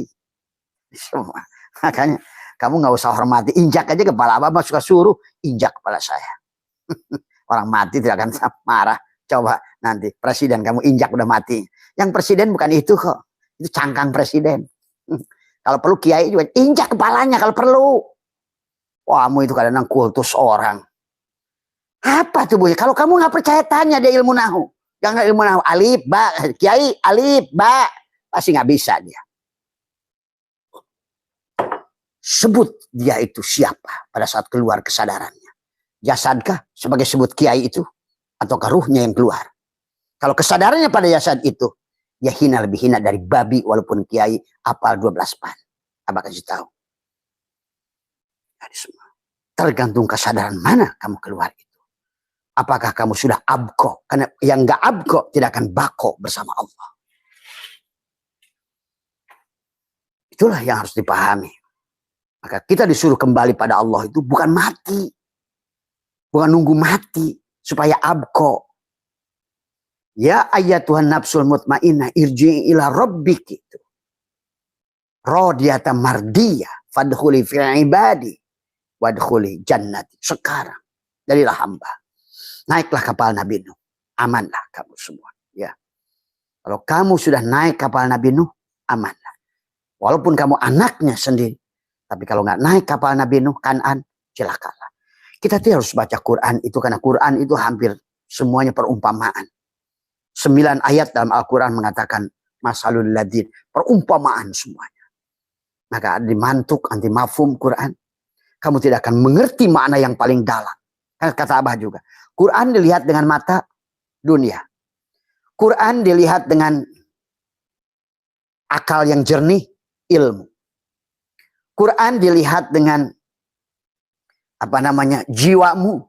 Semua. Makanya kamu nggak usah hormati. Injak aja kepala Abah suka suruh injak kepala saya. Orang mati tidak akan marah. Coba nanti presiden kamu injak udah mati. Yang presiden bukan itu kok. Itu cangkang presiden. Kalau perlu kiai juga injak kepalanya kalau perlu. Wah, kamu itu kadang-kadang kultus orang. Apa tuh Bu? Kalau kamu nggak percaya tanya dia ilmu nahu. Jangan ilmu nahu alif ba, kiai alif ba, pasti nggak bisa dia. sebut dia itu siapa pada saat keluar kesadarannya. Jasadkah sebagai sebut kiai itu? Ataukah ruhnya yang keluar? Kalau kesadarannya pada jasad itu, ya hina lebih hina dari babi walaupun kiai apal 12 pan. Abah kasih tahu. Tergantung kesadaran mana kamu keluar itu. Apakah kamu sudah abko? Karena yang nggak abko tidak akan bako bersama Allah. Itulah yang harus dipahami. Maka kita disuruh kembali pada Allah itu bukan mati. Bukan nunggu mati supaya abko. Ya ayyatuhan nafsul mutmainnah irji'i ila rabbik itu. Radiyatan mardiyah fadkhuli fi ibadi wadkhuli jannati. Sekarang jadilah hamba. Naiklah kapal Nabi Nuh. Amanlah kamu semua, ya. Kalau kamu sudah naik kapal Nabi Nuh, amanlah. Walaupun kamu anaknya sendiri, tapi kalau nggak naik kapal Nabi Nuh, Kan'an, celakalah. Kita tidak harus baca Quran itu karena Quran itu hampir semuanya perumpamaan. 9 ayat dalam Al-Quran mengatakan masalul ladin, perumpamaan semuanya. Maka dimantuk anti mafhum Quran, kamu tidak akan mengerti makna yang paling dalam. Kata Abah juga, Quran dilihat dengan mata dunia. Quran dilihat dengan akal yang jernih, ilmu. Quran dilihat dengan jiwamu,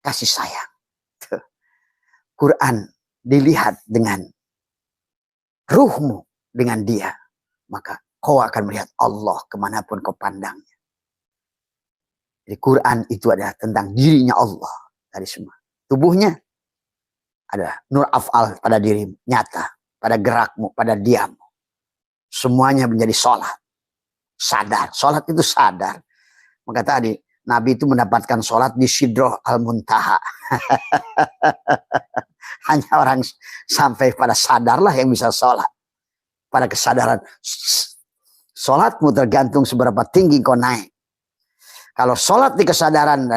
kasih sayang. Quran dilihat dengan ruhmu, dengan dia. Maka kau akan melihat Allah kemanapun kau pandangnya. Jadi Quran itu adalah tentang dirinya Allah. Dari semua. Tubuhnya adalah nur af'al pada dirimu. Nyata. Pada gerakmu, pada diammu. Semuanya menjadi sholat. Sadar. Sholat itu sadar. Maka tadi Nabi itu mendapatkan sholat di Sidroh Al-Muntaha. Hanya orang sampai pada sadarlah yang bisa sholat. Pada kesadaran. Sholatmu tergantung seberapa tinggi kau naik. Kalau sholat di kesadaran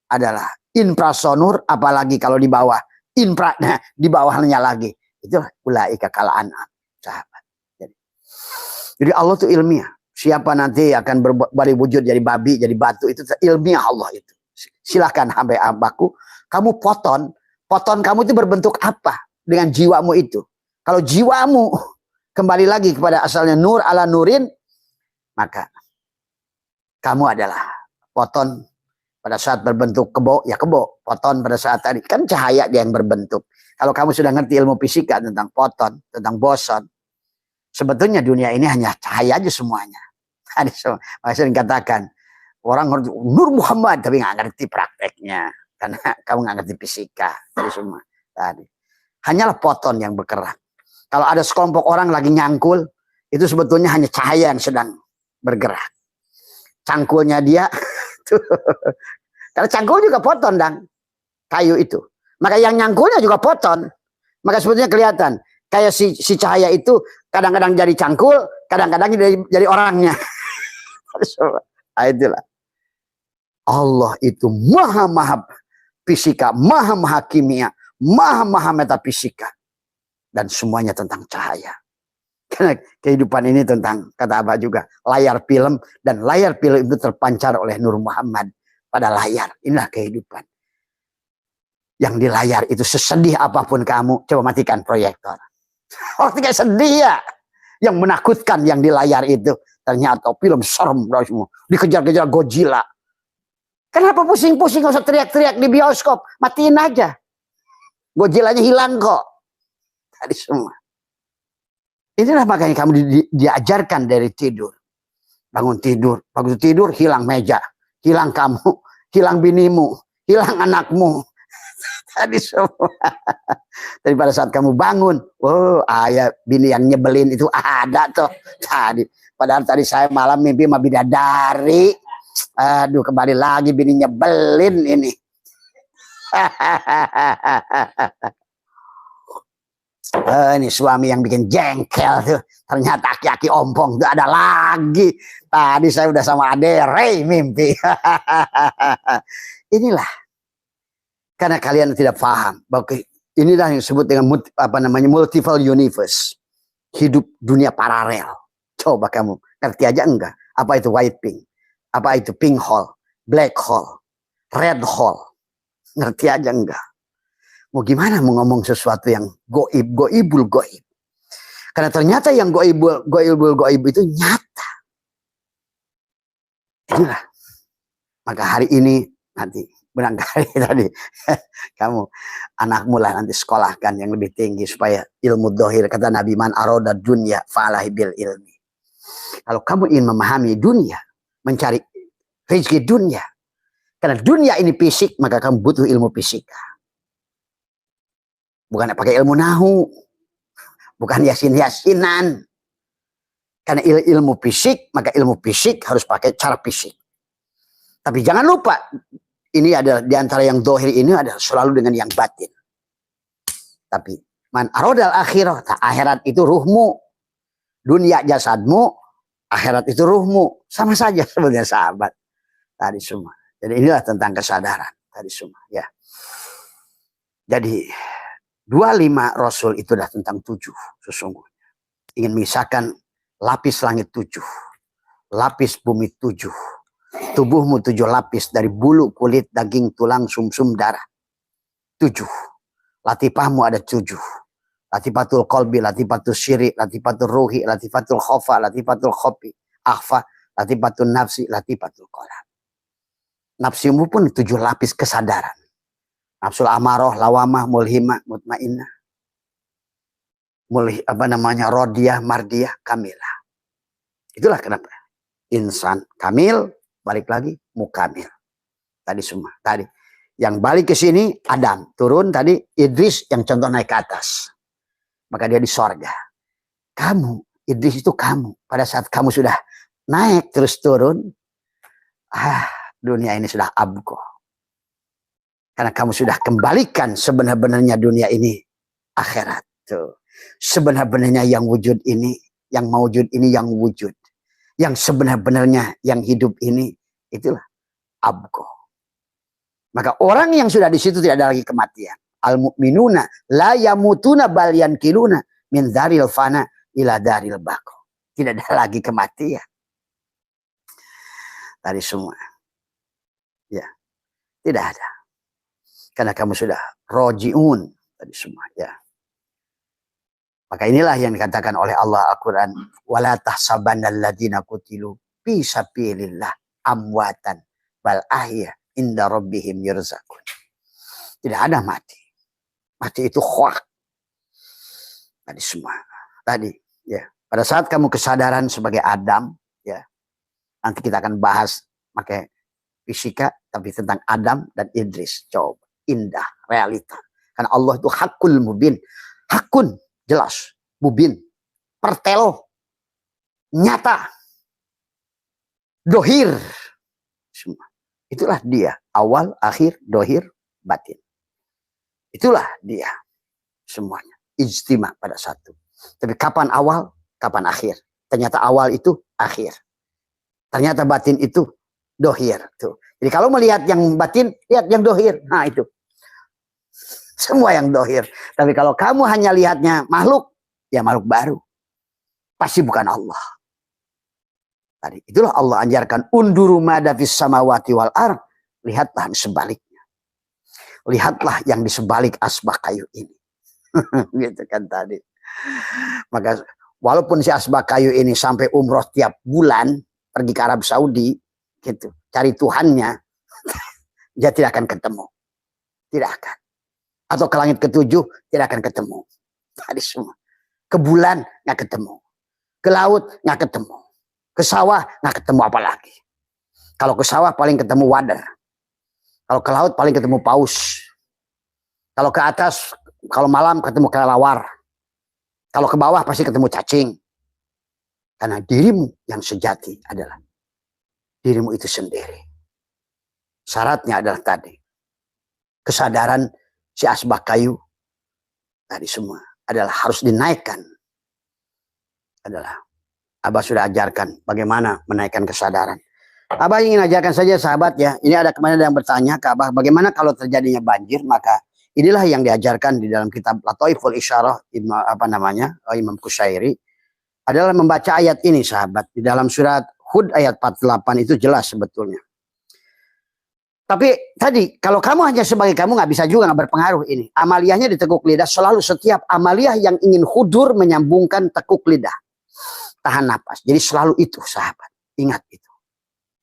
adalah infrasonur, apalagi kalau di bawah. Infranya di bawahnya lagi. Itu ulaika kal an'am. Sahabat. Jadi Allah itu ilmiah. Siapa nanti akan berbalik wujud jadi babi, jadi batu, itu ilmiah Allah itu. Silahkan hambai abahku, kamu poton kamu itu berbentuk apa dengan jiwamu itu. Kalau jiwamu kembali lagi kepada asalnya nur ala nurin, maka kamu adalah poton pada saat berbentuk kebo, ya kebo. Poton pada saat tadi, kan cahaya dia yang berbentuk. Kalau kamu sudah ngerti ilmu fisika tentang poton, tentang boson, sebetulnya dunia ini hanya cahaya aja semuanya. Maksudnya dikatakan orang ngerti Nur Muhammad tapi nggak ngerti prakteknya karena kamu nggak ngerti fisika dari semua tadi. Hanyalah foton yang bergerak. Kalau ada sekelompok orang lagi nyangkul, itu sebetulnya hanya cahaya yang sedang bergerak. Cangkulnya dia, karena cangkul juga foton dan kayu itu. Maka yang nyangkulnya juga foton. Maka sebetulnya kelihatan kayak si cahaya itu kadang-kadang jadi cangkul, kadang-kadang jadi orangnya. Itulah. Allah itu maha fisika, maha kimia, maha metafisika. Dan semuanya tentang cahaya. Karena kehidupan ini tentang, kata Abah juga, layar film. Dan layar film itu terpancar oleh Nur Muhammad pada layar. Inilah kehidupan. Yang di layar itu sesedih apapun kamu, coba matikan proyektor. Oh, tidak sedih ya. Yang menakutkan yang di layar itu. Ternyata film serem. Dikejar-kejar Godzilla. Kenapa pusing-pusing? Gak usah teriak-teriak di bioskop. Matiin aja. Godzillanya hilang kok. Tadi semua. Inilah makanya kamu diajarkan dari tidur. Bangun tidur. Bagus tidur, hilang meja. Hilang kamu. Hilang binimu. Hilang anakmu. Tadi semua. Tapi pada saat kamu bangun, oh ayah bini yang nyebelin itu ada tuh tadi. Padahal tadi saya malam mimpi sama bidadari. Aduh, kembali lagi bini nyebelin ini. Ini suami yang bikin jengkel tuh. Ternyata aki-aki ompong tuh ada lagi. Tadi saya udah sama Adere mimpi. Inilah. Karena kalian tidak paham bahwa inilah yang disebut dengan multiple universe. Hidup dunia paralel. Coba kamu ngerti aja enggak? Apa itu white pink? Apa itu pink hole, black hole, red hole? Ngerti aja enggak? Mau gimana mau ngomong sesuatu yang goib, goibul goib? Karena ternyata yang goibul goib itu nyata. Inilah. Maka hari ini nanti barangkali tadi kamu anakmu lah nanti sekolahkan yang lebih tinggi supaya ilmu dohir, kata Nabi, man aroda dunya fa'alahi bil ilmi. Kalau kamu ingin memahami dunia, mencari rezeki dunia, karena dunia ini fisik, maka kamu butuh ilmu fisika. Bukan pakai ilmu nahu, bukan yasin-yasinan. Karena ilmu fisik, maka ilmu fisik harus pakai cara fisik. Tapi jangan lupa, ini adalah diantara yang dohir ini adalah selalu dengan yang batin. Tapi man arodal akhirah, akhirat itu ruhmu, dunia jasadmu, akhirat itu ruhmu, sama saja sebenarnya sahabat. Tadi semua. Jadi inilah tentang kesadaran tadi semua. Ya. Jadi 25 Rasul itu adalah tentang 7 sesungguhnya. Ingin misalkan lapis langit 7, lapis bumi 7. Tubuhmu 7 lapis dari bulu, kulit, daging, tulang, sumsum, darah. 7. Latifahmu ada 7. Latifatul qalbi, latifatul syiri, latifatul ruhi, latifatul khofa, latifatul khofi, akhfa, latifatul nafsi, latifatul qalam. Nafsimu pun 7 lapis kesadaran. Nafsul amaroh, lawamah, mulhimah, mutmainnah. Rodiyah, mardiyah, kamilah. Itulah kenapa. Insan kamil, balik lagi mukamil. Tadi semua. Tadi yang balik ke sini Adam, turun tadi Idris yang contoh naik ke atas. Maka dia di sorga. Kamu, Idris itu kamu. Pada saat kamu sudah naik terus turun, dunia ini sudah abqo. Karena kamu sudah kembalikan sebenar-benarnya dunia ini akhirat. Tuh. Sebenar-benarnya yang wujud ini, yang mawujud ini yang wujud. Yang sebenar-benarnya yang hidup ini, itulah abqo. Maka orang yang sudah di situ tidak ada lagi kematian. Al-mu'minuna la yamutuna bal yankiluna min daril fana ila daril baqo. Tidak ada lagi kematian. Tadi semua. Ya. Tidak ada. Karena kamu sudah roji'un. Tadi semua. Ya. Maka inilah yang dikatakan oleh Allah Al-Quran. Wala tahsabannal ladina kutilu fi sabilillah amwatan bal ahya inda rabbihim yurzaqun. Tidak ada mati. Mati itu khoak. Tadi semua. Tadi. Ya. Pada saat kamu kesadaran sebagai Adam. Ya. Nanti kita akan bahas pakai fisika. Tapi tentang Adam dan Idris. Coba. Indah. Realita. Karena Allah itu hakul mubin. Hakun. Jelas, mubin, pertelo, nyata, dohir, semua. Itulah dia, awal, akhir, dohir, batin. Itulah dia, semuanya. Ijtima pada satu. Tapi kapan awal, kapan akhir? Ternyata awal itu akhir. Ternyata batin itu dohir. Tuh. Jadi kalau melihat yang batin, lihat yang dohir. Nah itu. Semua yang dohir. Tapi kalau kamu hanya lihatnya makhluk, ya makhluk baru. Pasti bukan Allah. Tadi itulah Allah anjarkan unduru madafis samawati wal ar. Lihatlah sebaliknya. Lihatlah yang di sebalik asbak kayu ini. Gitu kan tadi. Maka walaupun si asbak kayu ini sampai umroh tiap bulan, pergi ke Arab Saudi, gitu, cari Tuhannya, dia tidak akan ketemu. Tidak akan. Atau ke langit ke-7 tidak akan ketemu. Tadi semua. Ke bulan nggak ketemu. Ke laut nggak ketemu. Ke sawah nggak ketemu apalagi. Kalau ke sawah paling ketemu wader. Kalau ke laut paling ketemu paus. Kalau ke atas, kalau malam ketemu kelelawar. Kalau ke bawah pasti ketemu cacing. Karena dirimu yang sejati adalah dirimu itu sendiri. Syaratnya adalah tadi. Kesadaran si asbak kayu tadi semua adalah harus dinaikkan. Adalah Abah sudah ajarkan bagaimana menaikkan kesadaran. Abah ingin ajarkan saja sahabat ya. Ini ada kemarin yang bertanya ke Abah bagaimana kalau terjadinya banjir. Maka inilah yang diajarkan di dalam kitab Lataiful Isyarah Imam Kusyairi adalah membaca ayat ini sahabat di dalam surat Hud ayat 48 itu jelas sebetulnya. Tapi tadi kalau kamu hanya sebagai kamu nggak bisa juga, nggak berpengaruh ini. Amaliyahnya di tekuk lidah, selalu setiap amaliyah yang ingin hudur menyambungkan tekuk lidah. Tahan napas. Jadi selalu itu sahabat. Ingat itu.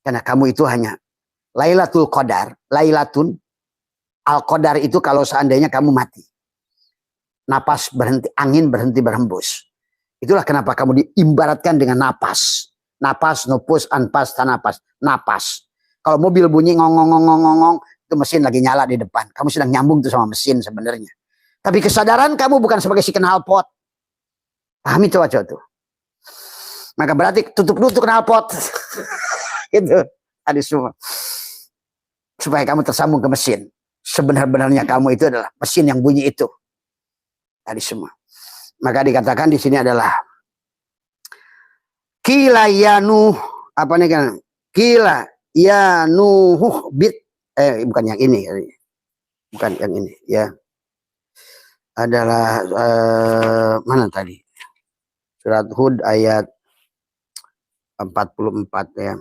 Karena kamu itu hanya Lailatul Qadar, Lailatun Al-Qadar itu kalau seandainya kamu mati. Napas berhenti, angin berhenti berhembus. Itulah kenapa kamu diibaratkan dengan napas. Napas, nupus, anpas, tanapas. Napas. Kalau mobil bunyi ngong-ngong-ngong-ngong, itu mesin lagi nyala di depan. Kamu sedang nyambung tuh sama mesin sebenarnya. Tapi kesadaran kamu bukan sebagai si knalpot. Pahami coba-coba tuh. Maka berarti tutup dulu knalpot. Itu tadi semua. Supaya kamu tersambung ke mesin. Sebenar-benarnya kamu itu adalah mesin yang bunyi itu. Tadi semua. Maka dikatakan di sini adalah kila yanu apa nih kan? Kila yanuh bit bukan yang ini. Bukan yang ini ya. Adalah mana tadi? Surat Hud ayat 44 ya.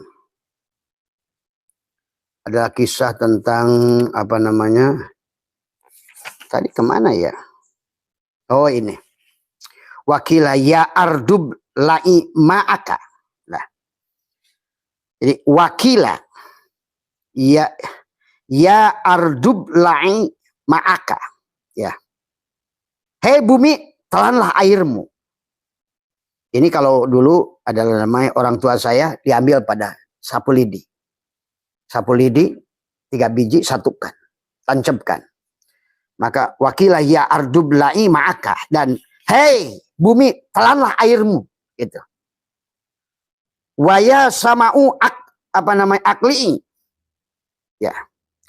Adalah kisah tentang apa namanya? Tadi kemana ya? Oh ini. Wakila ya ardub lai ma'aka. Nah. Jadi wakila ya ardub lai ma'aka. Ya. Hei bumi, telanlah airmu. Ini kalau dulu adalah namanya orang tua saya diambil pada sapu lidi. Sapu lidi 3 biji satukan, tancapkan. Maka wakilah ya ardub lai ma'aka, dan hei bumi, telanlah airmu gitu. Waya sama'u apa namanya akli. Ya,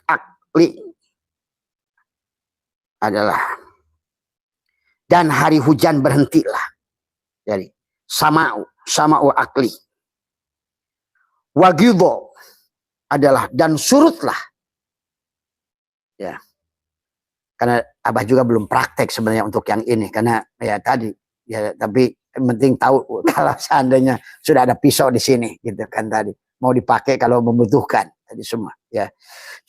akli adalah dan hari hujan berhentilah. Jadi sama'u akli. Wagidho adalah dan surutlah. Ya. Karena Abah juga belum praktek sebenarnya untuk yang ini, karena ya tadi ya, tapi penting tahu kalau seandainya sudah ada pisau di sini gitu kan, tadi mau dipakai kalau membutuhkan tadi semua ya.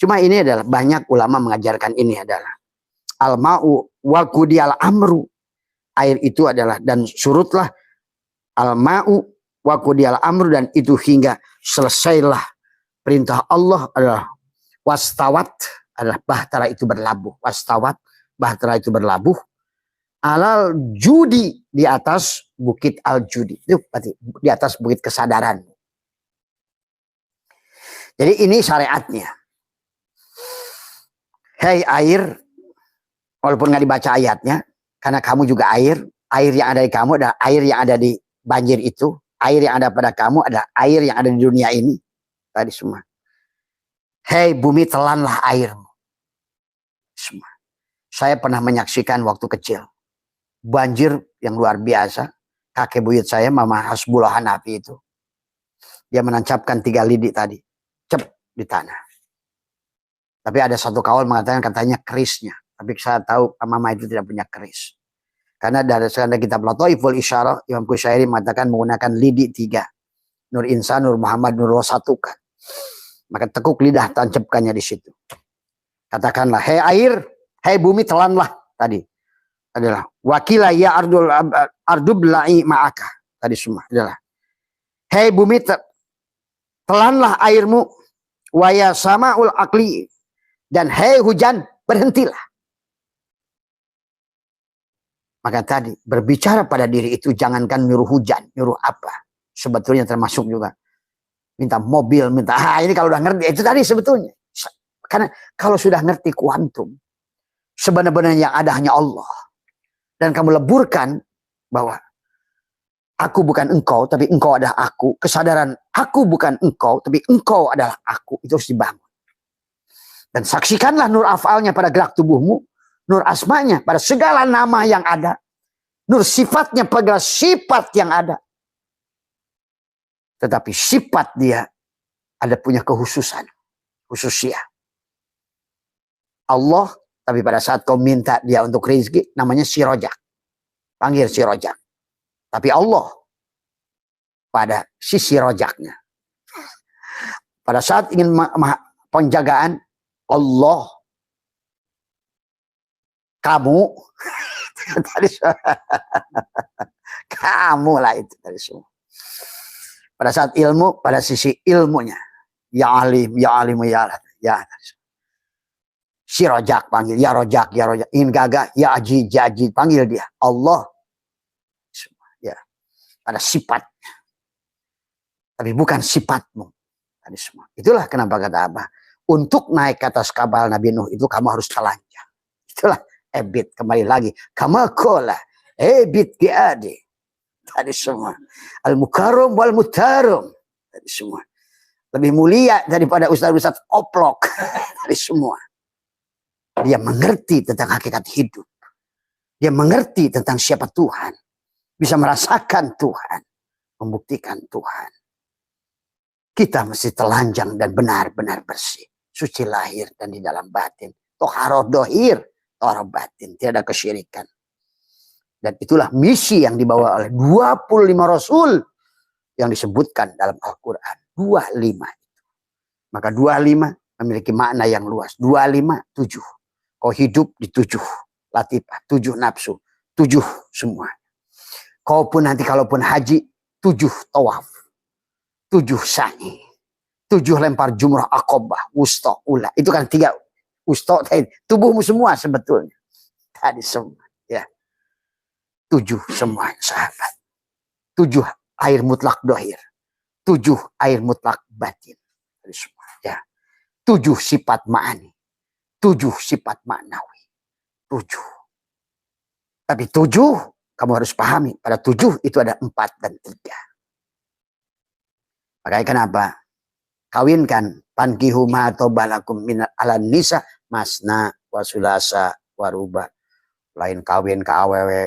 Cuma ini adalah banyak ulama mengajarkan ini adalah al-ma'u wa qudiyal amru, air itu adalah dan surutlah, al-ma'u wa qudiyal amru, dan itu hingga selesailah perintah Allah adalah wastawat, adalah bahtera itu berlabuh, wastawat bahtera itu berlabuh alal judi, di atas bukit al judi, itu berarti di atas bukit kesadaran. Jadi ini syariatnya. Hei air, walaupun nggak dibaca ayatnya, karena kamu juga air yang ada di kamu adalah air yang ada di banjir itu, air yang ada pada kamu adalah air yang ada di dunia ini tadi semua. Hei bumi, telanlah airmu. Semua. Saya pernah menyaksikan waktu kecil banjir yang luar biasa. Kakek buyut saya, Mama Hasbullah Hanafi itu, dia menancapkan 3 lidi tadi, cep di tanah. Tapi ada satu kawan mengatakan katanya kerisnya. Tapi saya tahu Mama itu tidak punya keris. Karena dari kitab Lataiful Isyarah, Imam Kusyairi mengatakan menggunakan lidi 3. Nur Insan, Nur Muhammad, Nur Rosatukan. Maka tekuk lidah, tancapkannya di situ. Katakanlah, hei air, hei bumi, telanlah tadi. Adalah wakilah ya ardub lai ma'aka. Tadi semua adalah hei bumi, telanlah airmu, waya sama'ul akli, dan hei hujan, berhentilah. Maka tadi berbicara pada diri itu, jangankan nyuruh hujan, nyuruh apa, sebetulnya termasuk juga minta mobil, minta ini kalau udah ngerti itu tadi sebetulnya. Karena kalau sudah ngerti kuantum, sebenarnya yang ada hanya Allah, dan kamu leburkan bahwa aku bukan engkau, tapi engkau adalah aku. Kesadaran aku bukan engkau, tapi engkau adalah aku. Itu harus dibangun. Dan saksikanlah nur afalnya pada gerak tubuhmu, nur asmanya pada segala nama yang ada, nur sifatnya pada sifat yang ada. Tetapi sifat dia ada punya khususan, khususnya. Allah, tapi pada saat kau minta dia untuk rezeki, namanya Sirojak. Panggil Sirojak. Tapi Allah pada sisi rojaknya. Pada saat ingin penjagaan, Allah, kamu, kamu lah itu dari semua. Pada saat ilmu, pada sisi ilmunya, ya alim, ya alim, ya alim, ya. Si rojak panggil, ya rojak, ya rojak. Ingin gagah, ya aji, ya aji, panggil dia. Allah, ya, pada sifatnya. Tapi bukan sifatmu. Tadi semua. Itulah kenapa kata Abah. Untuk naik ke atas kapal Nabi Nuh itu kamu harus telanjang. Itulah ebit kembali lagi. Kamakola ebit diadi. Tadi semua. Al-mukarrum wal mutarum. Tadi semua. Lebih mulia daripada ustaz-ustaz oplok. Tadi semua. Dia mengerti tentang hakikat hidup. Dia mengerti tentang siapa Tuhan. Bisa merasakan Tuhan. Membuktikan Tuhan. Kita mesti telanjang dan benar-benar bersih. Suci lahir dan di dalam batin. Toharoh dohir, toharoh batin. Tidak ada kesyirikan. Dan itulah misi yang dibawa oleh 25 Rasul. Yang disebutkan dalam Al-Quran. 25 itu. Maka 25 memiliki makna yang luas. 25, 7. Kau hidup di 7. Latifah, 7 nafsu. 7 semua. Kau pun nanti kalaupun haji, 7 tawaf. 7 sa'i, 7 lempar jumrah akobah, wusta, ula. Itu kan 3 wusta, tubuhmu semua sebetulnya. Tadi semua, ya. 7 semua sahabat. 7 air mutlak dohir. 7 air mutlak batin. Tadi semua, ya. 7 sifat ma'ani. 7 sifat ma'nawi. 7. Tapi 7, kamu harus pahami. Pada 7 itu ada 4 dan 3. Makanya kenapa? Kawinkan pankihu ma tobalakum min alan nisa masna wa sulasa wa ruba. Lain kawin ke awewe.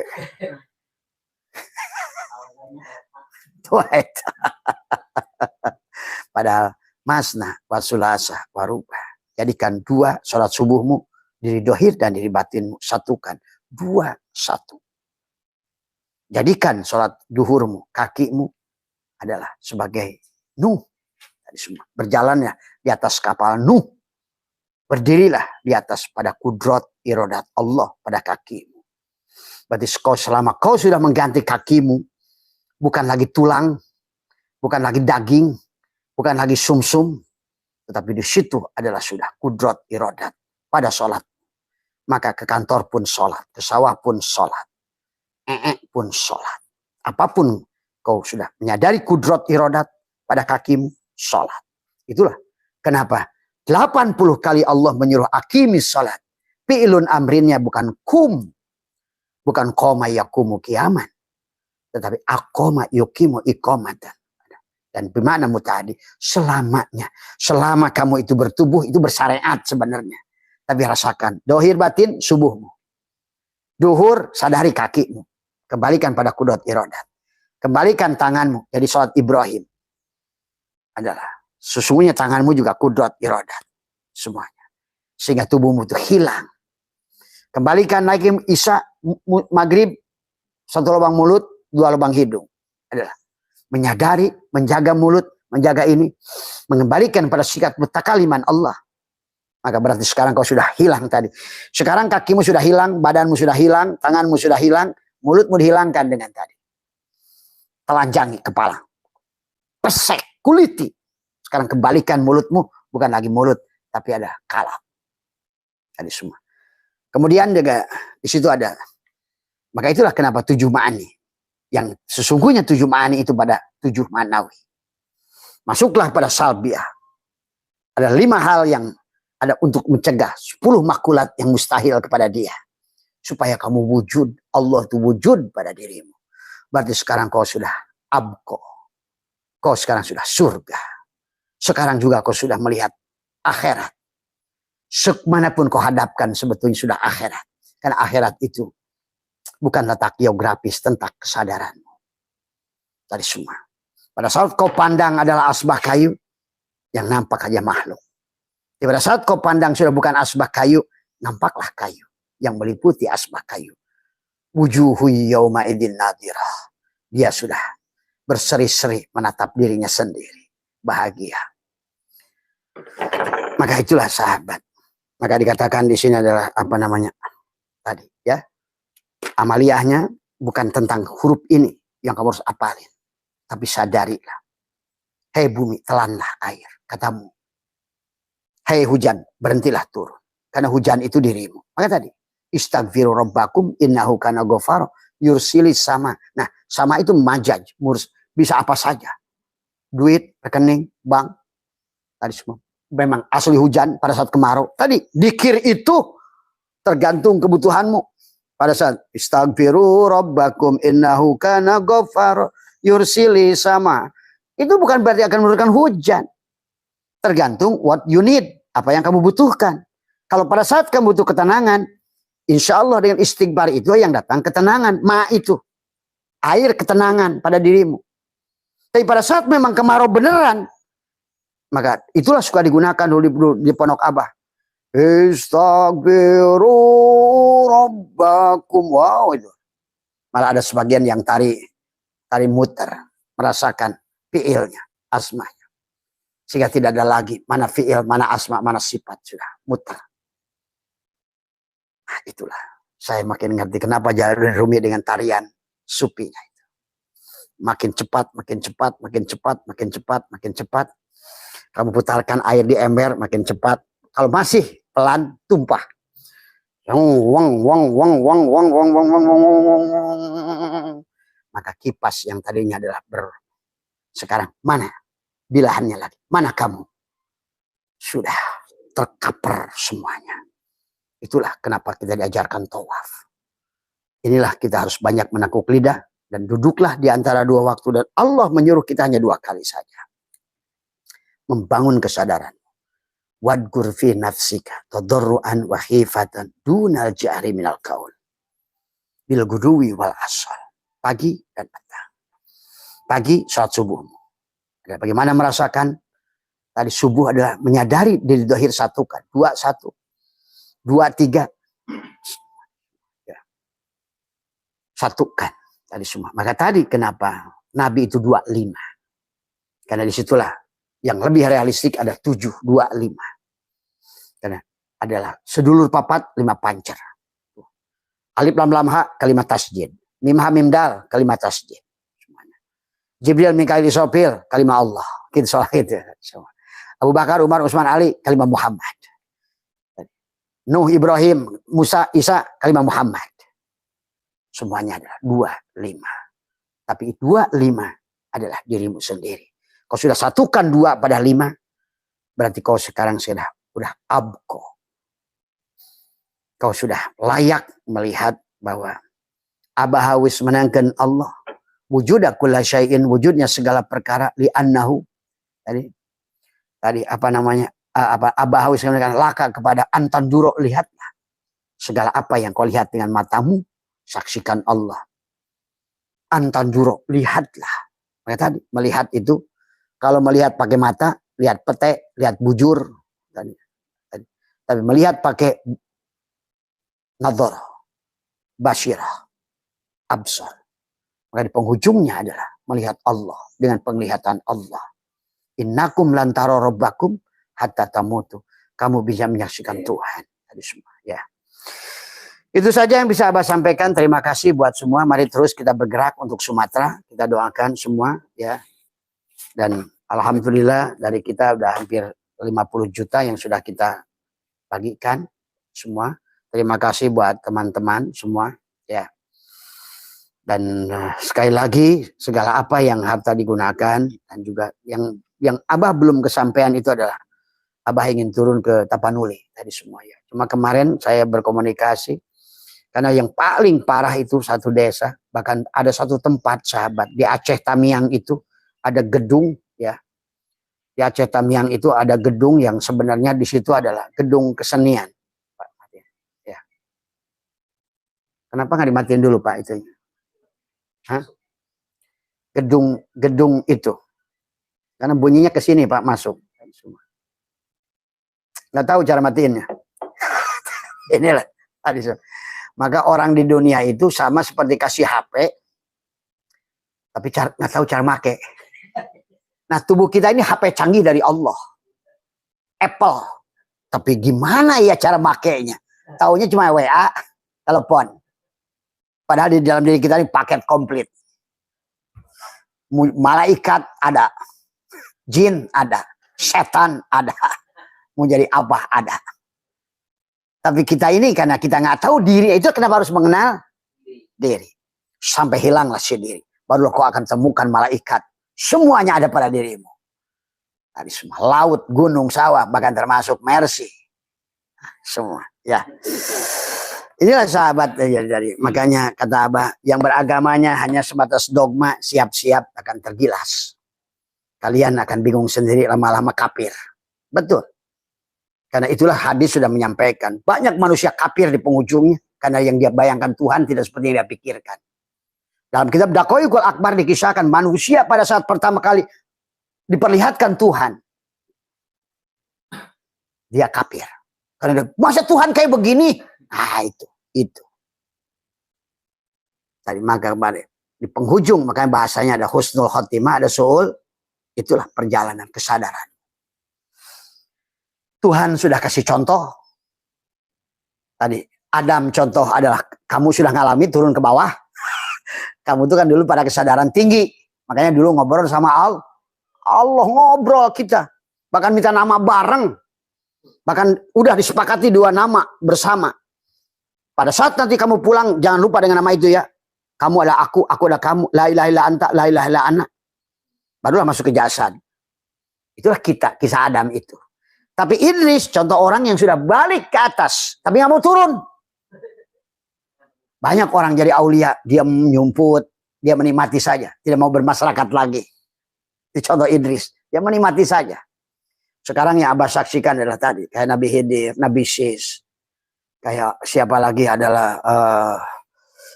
Padahal masna wa sulasa wa ruba. Jadikan 2 sholat subuhmu diri dohir dan diri batinmu. Satukan. 2, 1. Jadikan sholat duhurmu, kakimu adalah sebagai Nuh. Berjalannya di atas kapal Nuh. Berdirilah di atas pada kudrat irodat Allah pada kakimu. Berarti selama kau sudah mengganti kakimu, bukan lagi tulang, bukan lagi daging, bukan lagi sumsum, tetapi di situ adalah sudah kudrat irodat pada sholat. Maka ke kantor pun sholat, ke sawah pun sholat, pun sholat. Apapun kau sudah menyadari kudrat irodat pada kakimu, sholat. Itulah kenapa 80 kali Allah menyuruh akimis sholat. Fi'lun amrinnya bukan kum. Bukan koma yakumu kiaman. Tetapi akoma yukimu ikomatan. Dan bimana mutadi. Selamanya. Selama kamu itu bertubuh, itu bersyariat sebenarnya. Tapi rasakan. Dohir batin, subuhmu. Duhur, sadari kakimu. Kembalikan pada kudrat irodat. Kembalikan tanganmu. Jadi sholat Ibrahim. Adalah sesungguhnya tanganmu juga kudrat irodat semuanya sehingga tubuhmu itu hilang. Kembalikan lagi isya maghrib 1 lubang mulut 2 lubang hidung adalah menyadari, menjaga mulut, menjaga ini, mengembalikan pada sikap mutakaliman Allah. Maka berarti sekarang kau sudah hilang tadi. Sekarang kakimu sudah hilang, badanmu sudah hilang, tanganmu sudah hilang, mulutmu dihilangkan dengan tadi. Telanjangi kepala, pesek, kuliti. Sekarang kembalikan mulutmu, bukan lagi mulut, tapi ada kalap. Tadi semua. Kemudian juga di situ ada. Maka itulah kenapa 7 ma'ani. Yang sesungguhnya 7 ma'ani itu pada 7 ma'nawi. Masuklah pada salbiah. Ada 5 hal yang ada untuk mencegah 10 makulat yang mustahil kepada dia. Supaya kamu wujud, Allah itu wujud pada dirimu. Berarti sekarang kau sudah abko. Kau sekarang sudah surga. Sekarang juga kau sudah melihat akhirat. Semanapun kau hadapkan sebetulnya sudah akhirat. Karena akhirat itu bukan letak geografis tentang kesadaranmu. Tadi semua. Pada saat kau pandang adalah asbah kayu, yang nampak aja makhluk. Pada saat kau pandang sudah bukan asbah kayu, nampaklah kayu yang meliputi asbah kayu. Wujuhu yawma idin nadirah. Dia sudah berseri-seri menatap dirinya sendiri. Bahagia. Maka itulah sahabat. Maka dikatakan di sini adalah apa namanya tadi ya, amaliyahnya bukan tentang huruf ini yang kamu harus apalin, tapi sadarilah, hei bumi telanlah air, katamu, hei hujan berhentilah turun, karena hujan itu dirimu. Maka tadi istaghfiru rabbakum innahu kana ghafara yursilis sama. Nah, sama itu majaj, bisa apa saja, duit, rekening, bank, tadi semua. Memang asli hujan pada saat kemarau. Tadi dikir itu tergantung kebutuhanmu. Pada saat istaghfiru rabbakum innahu kana ghafara yursili sama. Itu bukan berarti akan menurunkan hujan. Tergantung what you need, apa yang kamu butuhkan. Kalau pada saat kamu butuh ketenangan, insya Allah dengan istighfar itu yang datang ketenangan. Ma itu air ketenangan pada dirimu. Tapi pada saat memang kemarau beneran, maka itulah suka digunakan dulu di Pondok Abah. Istaghfiru rabbakum. Wow, itu. Malah ada sebagian yang tari muter, merasakan fiilnya, asmanya. Sehingga tidak ada lagi mana fiil, mana asma, mana sifat, sudah muter. Nah, itulah. Saya makin ngerti kenapa Jalaluddin Rumi dengan tarian supinya itu. Makin cepat, makin cepat, makin cepat, makin cepat, makin cepat. Kamu putarkan air di ember makin cepat. Kalau masih pelan, tumpah. Maka kipas yang tadinya adalah sekarang mana bilahannya lagi? Mana kamu? Sudah terkaper semuanya. Itulah kenapa kita diajarkan tawaf. Inilah kita harus banyak menekuk lidah dan duduklah di antara dua waktu, dan Allah menyuruh kita hanya 2 kali saja. Membangun kesadaran. Wadgur fi nafsika tadarruan wa khifatan dunal jahri minal qaul bil guduwi wal asal. Pagi dan petang. Pagi salat subuhmu. Bagaimana merasakan tadi subuh adalah menyadari diri zahir satukan. 2 1 2 3 ya. Satukan tadi semua. Maka tadi kenapa Nabi itu 25? Karena disitulah yang lebih realistik ada 7, 2, 5. Karena adalah sedulur papat 5 pancer. Alif lam lam ha kalimat tasjid. Mim ha mim dal kalimat tasjid. Jibril Mikail Israfil kalimat Allah. Kita soal itu. Abu Bakar, Umar, Utsman, Ali kalimat Muhammad. Nuh, Ibrahim, Musa, Isa kalimat Muhammad. Semuanya adalah 2, 5. Tapi 2, 5 adalah dirimu sendiri. Kau sudah satukan 2 pada 5, berarti kau sekarang sudah abko. Kau sudah layak melihat bahwa abahawis menangkan Allah. Wujuda kulla syai'in, wujudnya segala perkara, li'annahu. Tadi apa namanya? Abahawis menangkan laka kepada antanduro, lihatlah. Segala apa yang kau lihat dengan matamu, saksikan Allah. Antanduro, lihatlah. Maka tadi melihat itu, kalau melihat pakai mata, lihat pete, lihat bujur. Tapi melihat pakai nadhar, basyirah, absar. Maka di penghujungnya adalah melihat Allah dengan penglihatan Allah. Innakum lantara rabbakum hatta tamutu. Kamu bisa menyaksikan Tuhan. Tadi semua ya. Itu saja yang bisa Abah sampaikan. Terima kasih buat semua. Mari terus kita bergerak untuk Sumatera. Kita doakan semua ya. Dan alhamdulillah dari kita udah hampir 50 juta yang sudah kita bagikan semua. Terima kasih buat teman-teman semua ya. Dan sekali lagi segala apa yang harta digunakan dan juga yang Abah belum kesampaian itu adalah Abah ingin turun ke Tapanuli tadi semua ya. Cuma kemarin saya berkomunikasi karena yang paling parah itu satu desa, bahkan ada satu tempat sahabat di Aceh Tamiang itu ada gedung ya. Di Aceh Tamiang itu ada gedung yang sebenarnya di situ adalah gedung kesenian. Pak, ya. Kenapa nggak dimatiin dulu Pak itu? Hah? Gedung itu. Karena bunyinya ke sini Pak masuk. Nggak tahu cara matiinnya. Inilah tadi. Maka orang di dunia itu sama seperti kasih HP, tapi nggak tahu cara make. Nah tubuh kita ini HP canggih dari Allah. Apple. Tapi gimana ya cara makainya? Taunya cuma WA, telepon. Padahal di dalam diri kita ini paket komplit. Malaikat ada, jin ada, setan ada, mau jadi apa ada. Tapi kita ini karena kita nggak tahu diri itu, kenapa harus mengenal diri? Sampai hilanglah si diri, baru kau akan temukan malaikat. Semuanya ada pada dirimu. Tadi semua laut, gunung, sawah, bahkan termasuk mercy, semua. Ya, inilah sahabat dari. Makanya kata Abah, yang beragamanya hanya sebatas dogma, siap-siap akan tergilas. Kalian akan bingung sendiri, lama-lama kafir. Betul. Karena itulah hadis sudah menyampaikan. Banyak manusia kafir di penghujungnya. Karena yang dia bayangkan Tuhan tidak seperti yang dia pikirkan. Dalam kitab Daqaiqul Akbar dikisahkan manusia pada saat pertama kali diperlihatkan Tuhan, dia kafir. Karena masa Tuhan kayak begini? Ah itu. Tadi maka kemarin di penghujung, makanya bahasanya ada husnul khotimah, ada su'ul. Itulah perjalanan kesadaran. Tuhan sudah kasih contoh. Tadi Adam contoh adalah kamu sudah ngalami turun ke bawah. Kamu tuh kan dulu pada kesadaran tinggi. Makanya dulu ngobrol sama Allah ngobrol kita. Bahkan minta nama bareng. Bahkan udah disepakati 2 nama bersama. Pada saat nanti kamu pulang, jangan lupa dengan nama itu ya. Kamu ada aku ada kamu. La ilaha illa anta, la ilaha illa ana. Barulah masuk ke jasad. Itulah kita, kisah Adam itu. Tapi Idris, contoh orang yang sudah balik ke atas. Tapi nggak mau turun. Banyak orang jadi aulia, dia menyumput, dia menikmati saja. Tidak mau bermasyarakat lagi. Itu contoh Idris, dia menikmati saja. Sekarang yang Abah saksikan adalah tadi. Kayak Nabi Khidir, Nabi Sis. Kayak siapa lagi adalah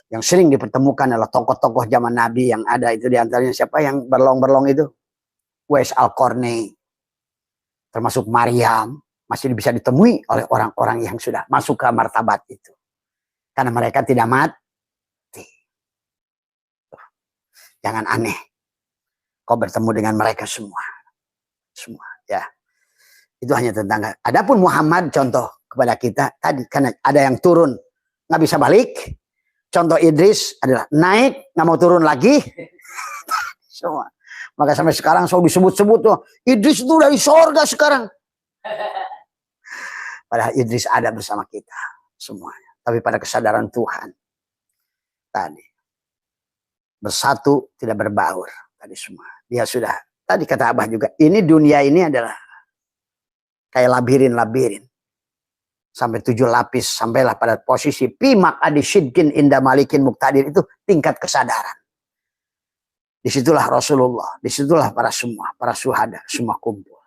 yang sering dipertemukan adalah tokoh-tokoh zaman Nabi yang ada itu diantaranya siapa yang berlong-berlong itu? Uwais Al-Qarni. Termasuk Maryam. Masih bisa ditemui oleh orang-orang yang sudah masuk ke martabat itu. Karena mereka tidak mati. Jangan aneh. Kau bertemu dengan mereka semua. Semua ya. Itu hanya tentang. Adapun Muhammad contoh kepada kita tadi karena ada yang turun nggak bisa balik. Contoh Idris adalah naik nggak mau turun lagi. Semua. Maka sampai sekarang selalu disebut-sebut tuh Idris itu dari sorga sekarang. Padahal Idris ada bersama kita semuanya. Tapi pada kesadaran Tuhan tadi bersatu tidak berbaur tadi semua. Dia sudah tadi kata Abah juga ini dunia ini adalah kayak labirin sampai 7 lapis sampailah pada posisi pimak adi syidkin inda malikin muktadir itu tingkat kesadaran. Disitulah Rasulullah, disitulah para syuhada semua kumpul.